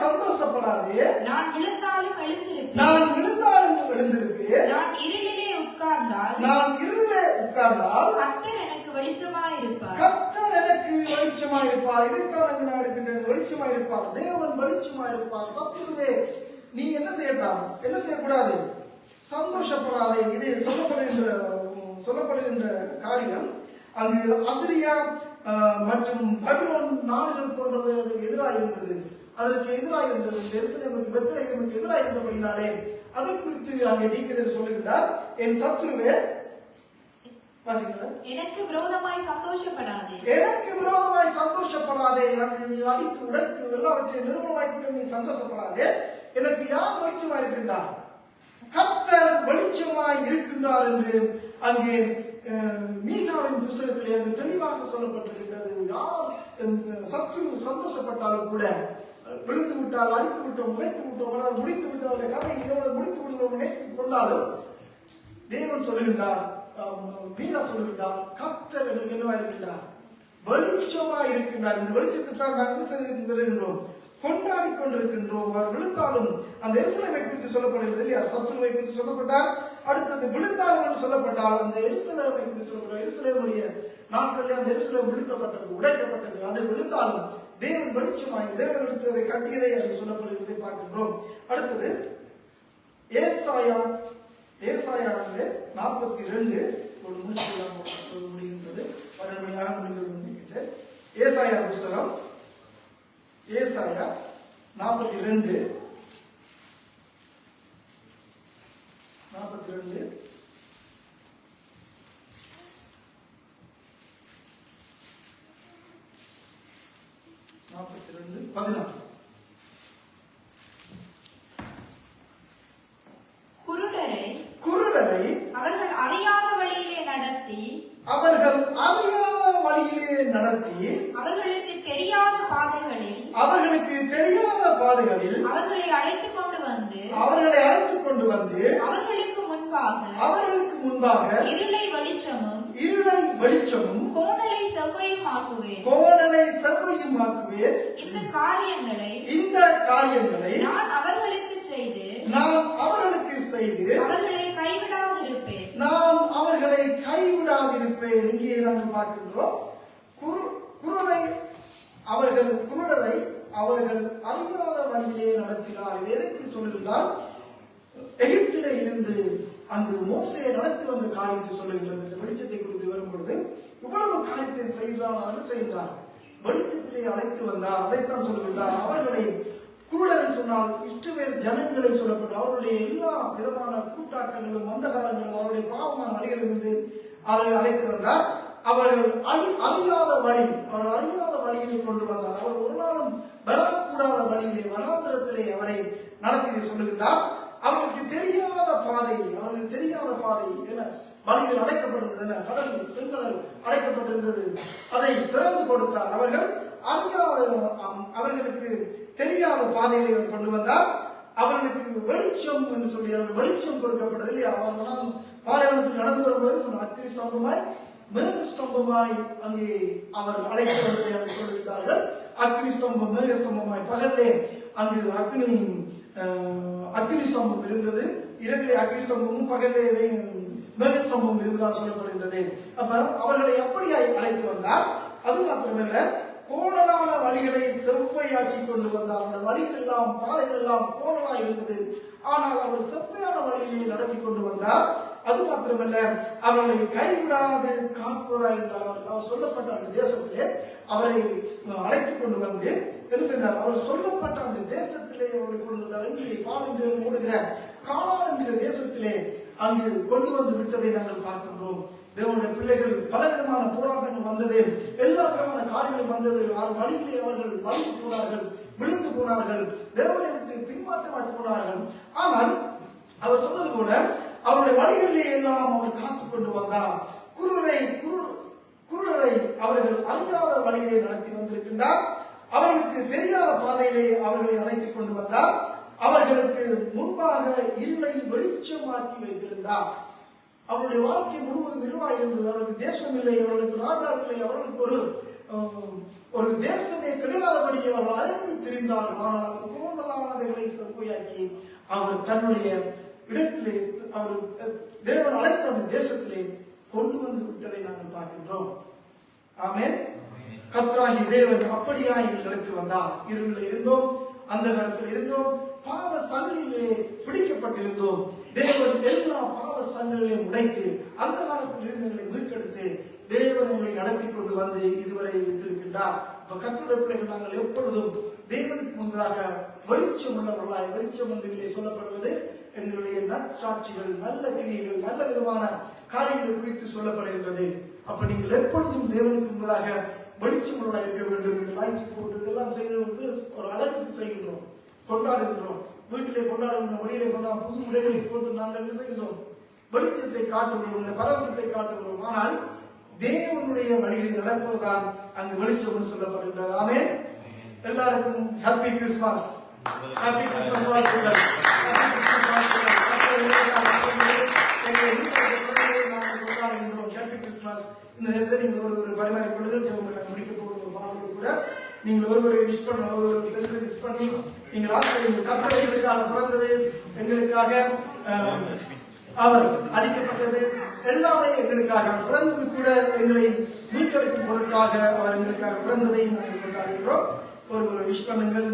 சந்தோஷப்படாதே. நான் விழுந்தாலும் எழுந்திருப்பேன். நான் இருளிலே உட்கார்ந்தால் கர்த்தர் எனக்கு வெளிச்சமாயிருப்பார். இதற்கான நடக்கின்றது. வெளிச்சமாயிருப்பார். தேவன் வெளிச்சமாயிருப்பார். சத்துருவே நீ என்ன செய்யலாம்? என்ன செய்யக்கூடாது? சந்தோஷப்படாதே. இது சொல்லப்படுகின்ற காரியம் அங்கு அசிரியா மற்றும் பபிலோன் நாடுகள் போன்றது எதிராக இருந்தது. அதற்கு எதிராக இருந்தது. எருசலேமுக்கு பெத்லகேமுக்கு எதிராக இருந்தபடினாலே அதை குறித்து அங்கே தீர்க்கதரிசி சொல்லுகிறார். என் சத்துருவே எனக்கு விரோதமாய் சந்தோஷப்படாதே. நீ அடித்து உடைத்து எல்லாவற்றையும் நிர்மூலமாக்கிவிட்டு நீ சந்தோஷப்படாதே. எனக்கு யார் வெளிச்சமா இருக்கின்றார்? கர்த்தர் வெளிச்சமாய் இருக்கின்றார் என்று அங்கே மீகாவின் புஸ்தகத்திலே அங்கு தெளிவாக சொல்லப்பட்டிருக்கிறது. யார் சத்துரு சந்தோஷப்பட்டாலும் கூட விழுந்து விட்டால், அடித்து விட்டோம், உடைத்து விட்டோம், அதாவது முடித்து விட்டோம், கதை இதோட முடித்து விடுவோம் நினைத்துக் கொண்டாலும் தேவன் சொல்லுகின்றார், மீனா சொல்லுகின்றார், கர்த்தர் எங்களுக்கு என்னவா இருக்கின்றார்? வெளிச்சமா இருக்கின்றார். இந்த வெளிச்சத்தை தான் நாங்கள் செய்திருக்கின்றோம், கொண்டாடி கொண்டிருக்கின்றோம். அவர் விழுந்தாலும் அந்த எருசலேமை குறித்து சொல்லப்படுகிறது இல்லையா? சத்துருவை குறித்து சொல்லப்பட்டார். அடுத்தது விழுந்தாலும் என்று சொல்லப்பட்டால் அந்த எருசலேமை குறித்து சொல்லப்பட்டார். எருசலேமுடைய நாட்களில் அந்த எருசலேம் விழுக்கப்பட்டது, உடைக்கப்பட்டது. அது விழுந்தாலும் தேவன் வெளிச்சமாய் தேவன் எடுத்து அதை கட்டியதை என்று சொல்லப்படுகிறதை பார்க்கின்றோம். அடுத்தது ஏசாயாவிலே 42 ஒரு முடிகின்றது. 12 மணியாக முடிந்து கொண்டிருக்கிறது. ஏசாயா புஸ்தகம் ஏசாயா 42 14. குருடரை அவர்கள் அறியாத வழியிலே நடத்தி அவர்களுக்கு தெரியாத பாதைகளில் அவர்களை அழைத்துக் கொண்டு வந்து அவர்களுக்கு முன்பாக இருளை வெளிச்சமும் கோணலை செவ்வையும் ஆக்குவேன். இந்த காரியங்களை நான் அவர்களுக்கு செய்து அவர்களை கைவிடாதிருப்பேன். இங்கே நாங்கள் பார்க்கின்றோம், குருடரை அவர்கள் அறியாத வழியிலே நடத்தினார். எதை குறித்து சொல்லுகின்றால், எகிப்திலே இருந்து அங்கு மோசே நடத்தி வந்த காரியத்தை சொல்லுகின்றது. இந்த வெளிச்சத்தை குறித்து வரும் பொழுது இவ்வளவு காரியத்தை செய்தார். வெளிச்சத்திலே அழைத்து வந்தார். அதைத்தான் சொல்லுகின்றார். அவர்களை குருடர்கள் சொன்னால் இஸ்ரவேல் ஜனங்களை சொல்லப்பட்டு அவருடைய எல்லா விதமான கூட்டாட்டங்களும் மந்தகாரங்களும் அவருடைய பாவமான வழிகளிலிருந்து அவர்கள் அழைத்து வந்தார். அவர்கள் அறியாத வழியை கொண்டு வந்தார். அவர் ஒரு நாளும் வரக்கூடாத வழியிலே வனாந்திரத்திலே அவரை நடத்தி சொல்லுகின்றார். அவர்களுக்கு தெரியாத பாதை என வழிகள் அடைக்கப்பட்டிருந்தது, கடல் செங்கடல் அடைக்கப்பட்டிருந்தது. அதை திறந்து கொடுத்தார். அவர்களுக்கு தெரியாத பாதையை கொண்டு வந்தார். அவர்களுக்கு வெளிச்சம் என்று சொல்லி வெளிச்சம் கொடுக்கப்பட்டது. அவர்களால் பாலைவனத்தில் நடந்து வரும்போது சொன்ன அக்னி ஸ்தம்பமாய் மேக ஸ்தம்பமாய் அங்கே அவர் அழைத்து வந்ததை அவர் சொல்லிவிட்டார்கள். அக்னி ஸ்தம்பம் மேக ஸ்தம்பமாய் பகல்லே அங்கு அக்னி ஸ்தம்பம் இருந்தது. இரவிலே அக்னி ஸ்தம்பமும் பகல்லே மேக ஸ்தம்பம் இருந்ததாக சொல்லப்படுகின்றது. அப்ப அவர்களை அப்படியாய் அழைத்து வந்தார். அது மாத்திரமல்ல, கோணலான வழிகளை செவ்வையாக்கி கொண்டு வந்தார். அந்த வழிகள் எல்லாம் பாதைகள் எல்லாம் கோணலா இருந்தது. ஆனால் அவர் செவ்வையான வழியிலே நடத்தி கொண்டு வந்தார். அது மாத்திரமல்ல, அவர்களை கைவிடாது காப்போராய் இருந்தார். அவர் சொல்லப்பட்ட அந்த தேசத்திலே அவரை அழைத்துக் கொண்டு வந்து சென்றார். அவர் சொல்லப்பட்ட அந்த தேசத்திலே அவர்களை கொண்டு அங்கே பாலஞ்சேரி ஓடுகிற கானான் என்கிற தேசத்திலே அங்கு கொண்டு வந்து விட்டதை நாங்கள் பார்க்கின்றோம். தேவனுடைய பிள்ளைகள் பலவிதமான போராட்டங்கள் வந்தது, எல்லா விதமான காரியங்கள் வந்தது. வழியிலே அவர்கள் வலிந்து போனார்கள், விழுந்து போனார்கள், தேவனை விட்டு பின்மாற்றமாட்டு போனார்கள். ஆனால் அவர் சொன்னது போல அவருடைய வழிகளிலே எல்லாம் அவர் காத்துக் கொண்டு வந்தார். குருடரை அவர்கள் அறியாத வழியிலே நடத்தி வந்திருக்கின்றார். அவர்களுக்கு தெரியாத பாதையிலே அவர்களை அழைத்துக் கொண்டு வந்தார். அவர்களுக்கு முன்பாக இருளை வெளிச்சமாக்கி வைத்திருந்தார். அவருடைய வாழ்க்கை முழுவதும் இருளாய் இருந்தது. அவர்களுக்கு தேசம் இல்லை, அவர்களுக்கு ராஜா இல்லை, அவர்களுக்கு ஒரு தேசமே கிடையாதபடியே அவர்கள் அழைத்து திரிந்தார்கள். ஆனால் அந்த கோணலானவைகளை செவ்வையாக்கி அவர் தன்னுடைய இடத்திலே அவர் தேவன் அழைத்த அந்த தேசத்திலே கொண்டு வந்து விட்டதை நாங்கள் பார்க்கின்றோம். ஆமென். கர்த்தராகிய தேவன் அப்படியாய் நடத்தி வந்தார். இருளில் இருந்தோம், அந்த காலத்தில் இருந்தோம், பாவ சங்கிலே பிடிக்கப்பட்டிருந்தோம். தேவன் எல்லா பாவ சங்கிலையும் உடைத்து அந்த காலத்தில் இருந்தவர்களை மீட்டெடுத்து தேவன் எங்களை நடத்தி கொண்டு வந்து இதுவரை வைத்திருக்கின்றார். இப்ப கர்த்தருடைய பிள்ளைகள் நாங்கள் எப்பொழுதும் தேவனுக்கு முன்பாக வெளிச்சம் உள்ளவர்களாய், வெளிச்சம் ஒன்றிலே சொல்லப்படுவது எங்களுடைய நற்சாட்சிகள், நல்ல கிரியைகள், நல்ல விதமான காரியங்கள் குறித்து சொல்லப்படுகின்றது. அப்ப நீங்கள் எப்பொழுதும் தேவனுக்கு முன்பாக வெளிச்சம் உள்ளவராக இருக்க வேண்டும். இந்த லைட் போட்டு இதெல்லாம் செய்து வந்து ஒரு அழகுக்கு செய்கின்றோம், கொண்டாடுகின்றோம். வீட்டிலே கொண்டாடுகின்றோம், வெளியிலே கொண்டாட புது உடைகளை போட்டு நாங்கள் என்ன செய்கின்றோம்? வெளிச்சத்தை காட்டுகிறோம், பரவசத்தை காட்டுகிறோம். ஆனால் தேவனுடைய வழியில் நடப்பதுதான் அங்கு வெளிச்சம் என்று சொல்லப்படுகின்றது. ஆமென். எல்லாருக்கும் ஹாப்பி கிறிஸ்துமஸ், ஹாப்பி கிறிஸ்துமஸ் வாழ்த்துக்கள். இந்த நேரத்தில் நீங்கள் ஒரு பரிமாறிக் கொள்ளுங்கள். முடிக்க போகிற மாணவர்கள் கூட நீங்கள் ஒருவரை விஷ் பண்ண, ஒருவர் செல்ஸை விஷ் பண்ணி நீங்கள் ஆசிரியர் கர்த்தர் எங்களுக்காக பிறந்தது, எங்களுக்காக அவர் அளிக்கப்பட்டது, எல்லாமே எங்களுக்காக பிறந்தது கூட எங்களை மீட்டெடுக்கும் பொருட்காக அவர் எங்களுக்காக பிறந்ததை நாங்கள் கொண்டாடுகிறோம். ஒருவர் விஷ் பண்ணுங்கள்.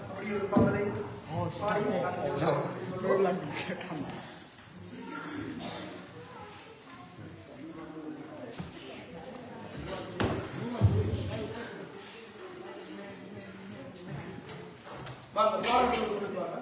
அப்படி ஒரு பாடலை பாடல்கள் கொடுப்பாங்க.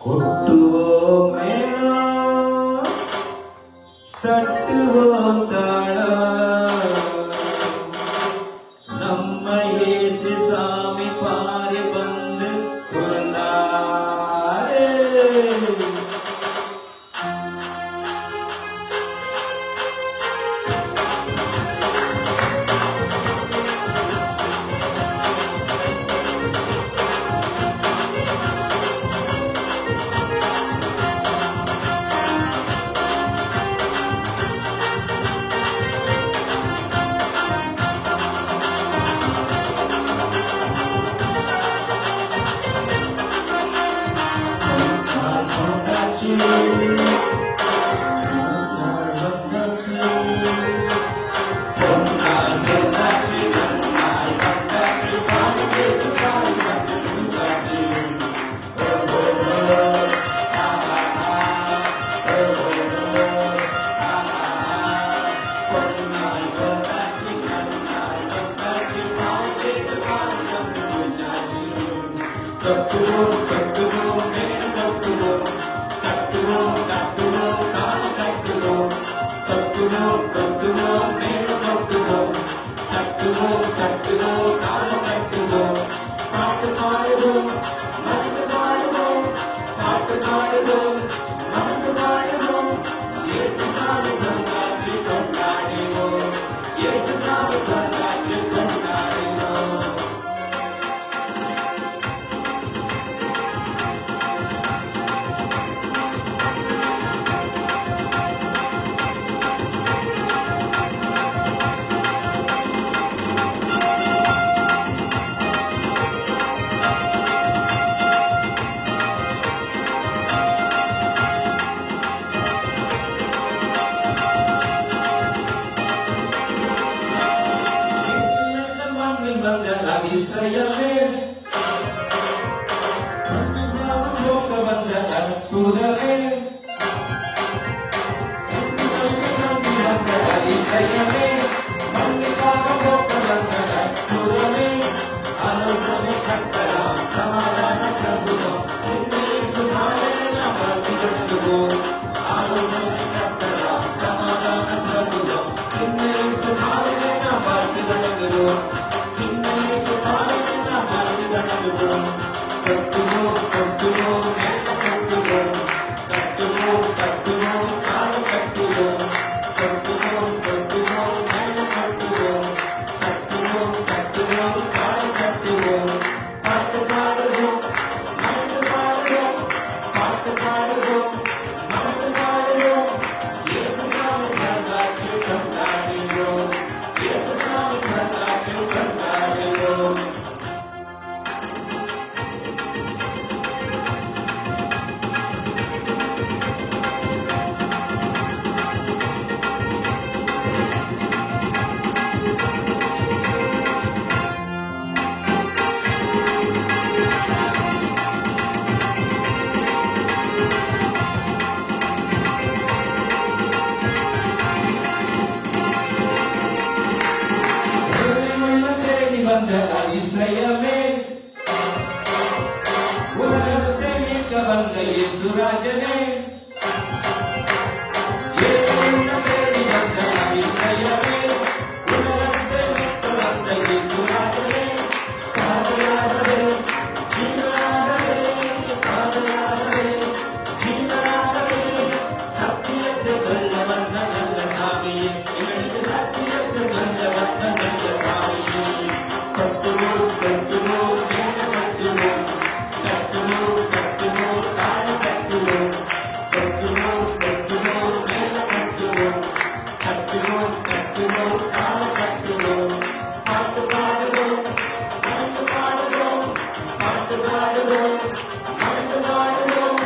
கொட்டுவோம் மேளம், தட்டுவோம் தாளம், நம்ம இயேசு சாமி பாரி வந்து பிறந்தாரே. தட்டுவோம் தட்டுவோம் மேளம் தட்டுவோம், தட்டுவோம் தட்டுவோம் தாளம் தட்டுவோம், தட்டுவோம் தட்டுவோம் மேளம் தட்டுவோம், தட்டுவோம் தட்டுவோம் தாளம் தட்டுவோம். பாட்டு பாடுவோம் மறந்து பாடுவோம், பாட்டு பாடுவோம் மறந்து பாடுவோம். இயேசு சாமி பிறந்தாச்சு கொண்டாடுவோம், இயேசு சாமி பிறந்தாச்சு கொண்டாடுவோம். அதிசயமே போக்க வந்த அற்புதமே, அதிசயமே மன்னிப்பாக போக்க வந்த அற்புதமே. ஆலோசனை கட்டலாம் சமாதான பிரபுவோம், சுமாரெல்லாம் வாழ்த்தி கட்டுவோம். ஆலோசனை கட்டலாம் சமாதான பிரபுவோம், சுமாரெல்லாம் வாழ்த்தி வழங்குவோம். தட்டுவோம் தட்டுவோம் மேளம் தட்டுவோம், தட்டுவோம் தட்டுவோம் தாளம் தட்டுவோம், தட்டுவோம் தட்டுவோம் மேளம் தட்டுவோம், தட்டுவோம் தட்டுவோம் தாளம் தட்டுவோம். பாட்டு பாடுவோம் மறந்து பாடுவோம், பாட்டு பாடுவோம் மறந்து பாடுவோம். இயேசு சாமி பிறந்தாச்சு கொண்டாடுவோம், இயேசு சாமி பிறந்தாச்சு கொண்டாடுவோம். வந்த அதிசயமே உலகத்தை மீட்க வந்த இயேசுராஜனே, தேடி வந்த அதிசயமே உலகத்தை மீட்க வந்த இயேசுராஜனே. பாதையாகவே ஜீவனாகவே, பாதையாகவே ஜீவனாகவே, சத்தியத்தை சொல்ல வந்த நல்ல சாமியே, எங்களுக்கு சத்தியத்தை சொல்ல வந்த நல்ல சாமியே. தட்டுவோம் தட்டுவோம் மேளம் தட்டுவோம், தட்டுவோம் தட்டுவோம் தாளம் தட்டுவோம், தட்டுவோம் தட்டுவோம் மேளம் தட்டுவோம், தட்டுவோம் தட்டுவோம் தாளம் தட்டுவோம். பாட்டு பாடுவோம் மறந்து பாடுவோம், பாட்டு பாடுவோம் மறந்து பாடுவோம்.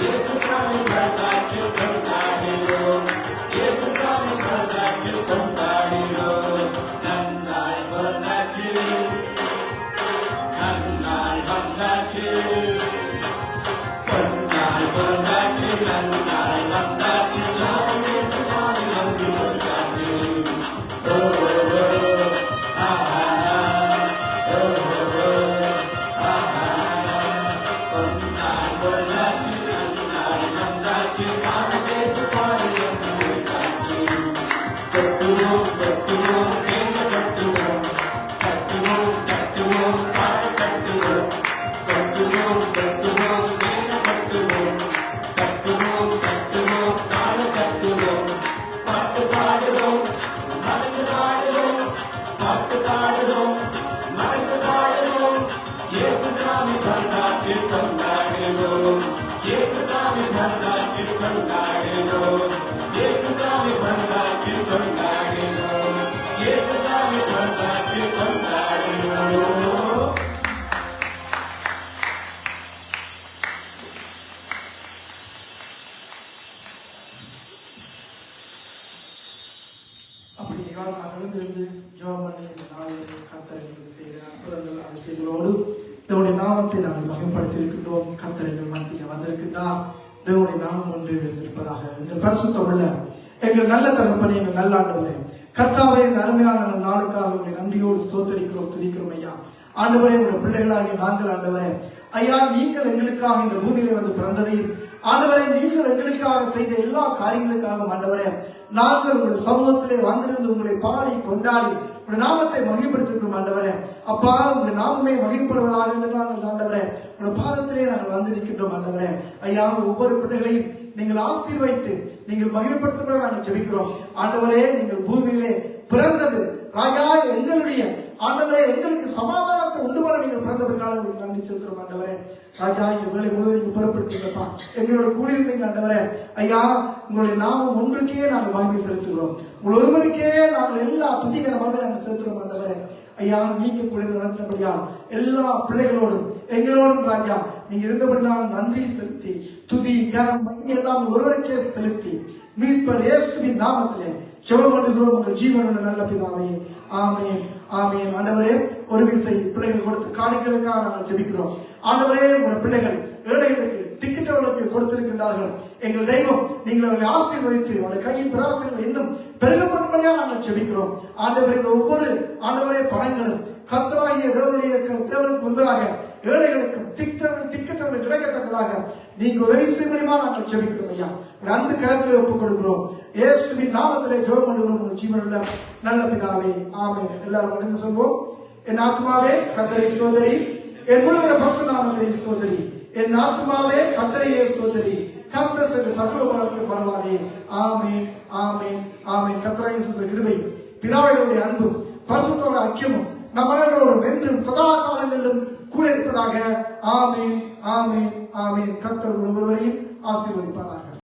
இயேசு சாமி பிறந்தாச்சு கொண்டாடுவோம், இயேசு சாமி பிறந்தாச்சு கொண்டாடுவோம். நான் எழுந்திருந்து ஜெபம் பண்ணி இந்த நாளில் கர்த்தர் எங்களுக்கு செய்கிற அற்புதங்கள் அதிசயங்களோடு தேவனுடைய நாமத்தை நாங்கள் மகிமைப்படுத்தி இருக்கின்றோம். கர்த்தர் எங்கள் மத்தியில் வந்திருக்கின்றார். தேவனுடைய நாமம் ஒன்று இருப்பதாக. எங்கள் பரிசுத்தமுள்ள எங்கள் நல்ல தகப்பனே, எங்கள் நல்ல ஆண்டவரே, கர்த்தாவே, இந்த அருமையான நாளுக்காக உங்களை நன்றியோடு ஸ்தோத்தரிக்கிறோம், துதிக்கிறோம் ஐயா. ஆண்டவரே, உங்களுடைய பிள்ளைகளாகிய நாங்கள் ஆண்டவரே ஐயா, நீங்கள் எங்களுக்காக இந்த பூமியிலே வந்து பிறந்ததையும் ஆண்டவரே, நீங்கள் எங்களுக்காக செய்த எல்லா காரியங்களுக்காகவும் ஆண்டவரே, நாங்கள் உங்களுடைய சமூகத்திலே வந்திருந்து உங்களை பாடி கொண்டாடி உங்களுடைய நாமத்தை மகிமைப்படுத்துகிறோம் ஆண்டவரே. அப்பா, உங்களுடைய நாமமே மகிமைப்படுவதாக என்று நாங்கள் ஆண்டவரே உங்களுடைய பாதத்திலே நாங்கள் வந்து நிற்கின்றோம் ஆண்டவரே. ஐயா, ஒவ்வொரு பிள்ளைகளையும் நீங்கள் ஆசீர்வதித்து நீங்கள் மகிமைப்படுத்தப்பட நாங்கள் ஜெபிக்கிறோம் ஆண்டவரே. நீங்கள் பூமியிலே பிறந்தது ராஜா எங்களுடைய ஆண்டவரே, எங்களுக்கு சமாதானத்தை உண்டு பண்ண நீங்கள் பிறந்தபடினால உங்களுக்கு நன்றி செலுத்துறோம் ஆண்டவரே. ராஜா, இந்த வேலை முழுவதும் நீங்க புறப்பட்டுப்பா, எங்களோட கூடியிருந்தீங்க ஆண்டவரே. ஐயா, உங்களுடைய நாமம் ஒன்றுக்கே நாங்கள் மகிமை செலுத்துகிறோம். உங்கள் ஒருவருக்கே நாங்கள் எல்லா துதிகரமாக நாங்கள் செலுத்துகிறோம் ஆண்டவரே. ஐயா, நீங்க கூட நடத்தினபடியா எல்லா பிள்ளைகளோடும் எங்களோடும் ராஜா நீங்க இருந்தபடினால் நன்றி செலுத்தி துதி கரம் மகிமை எல்லாம் ஒருவருக்கே செலுத்தி மீட்பர் இயேசுவின் நாமத்திலே ஜெபம் பண்ணுகிறோம் உங்கள் ஜீவனுள்ள நல்ல பிதாவே. ஆமென், ஆமென். ஆண்டவரே, ஒரு விசை பிள்ளைகள் கொடுத்து காணிக்கைகளுக்காக நாங்கள் ஜெபிக்கிறோம் ஆண்டவரே. உங்கள் பிள்ளைகள் ஏழைகளுக்கு திக்கிட்டவர்களுக்கு கொடுத்திருக்கின்றார்கள். எங்கள் தெய்வம் நீங்கள் அவர்களை ஆசீர்வதித்து அவருடைய கையின் பிரயாசங்கள் இன்னும் பெருகப்படும்படியாக நாங்கள் ஜெபிக்கிறோம் ஆண்டவரே. இந்த ஒவ்வொரு ஆண்டவரே பணங்களும் கர்த்தராகிய தேவனுக்கு முன்பதாக ஏழைகளுக்கும் திக்கற்றவர்கள் கிடைக்கத்தக்கதாக நீங்க உதவி செய்யணுமா நாங்கள் ஜெபிக்கிறோம் ஐயா. ஒரு அன்பு கரத்திலே ஒப்புக் கொடுக்கிறோம். இயேசுவின் நாமத்திலே ஜெபம் பண்ணுகிறோம் உங்கள் ஜீவனுள்ள நல்ல பிதாவே. ஆமென். எல்லாரும் அடைந்து சொல்வோம். என் ஆத்மாவே கர்த்தரை ஸ்தோத்திரி, என் முழுவதும் பரிசுத்த நாமத்தை ஸ்தோத்திரி. என் ஆத்மாவே கர்த்தரையே ஸ்தோத்திரி, கர்த்தர் செய்த சகல உலகத்துக்கு பரவாதே. ஆமென், ஆமென், ஆமென். கர்த்தராகிய இயேசு கிருபை, பிதாவுடைய அன்பு, பரிசுத்தோட ஐக்கியமும் நம் அனைவரோடும் என்றும் சதா காலங்களிலும் கூட இருப்பதாக. ஆமென், ஆமென், ஆமென். கர்த்தர் ஒவ்வொருவரையும் ஆசீர்வதிப்பாராக.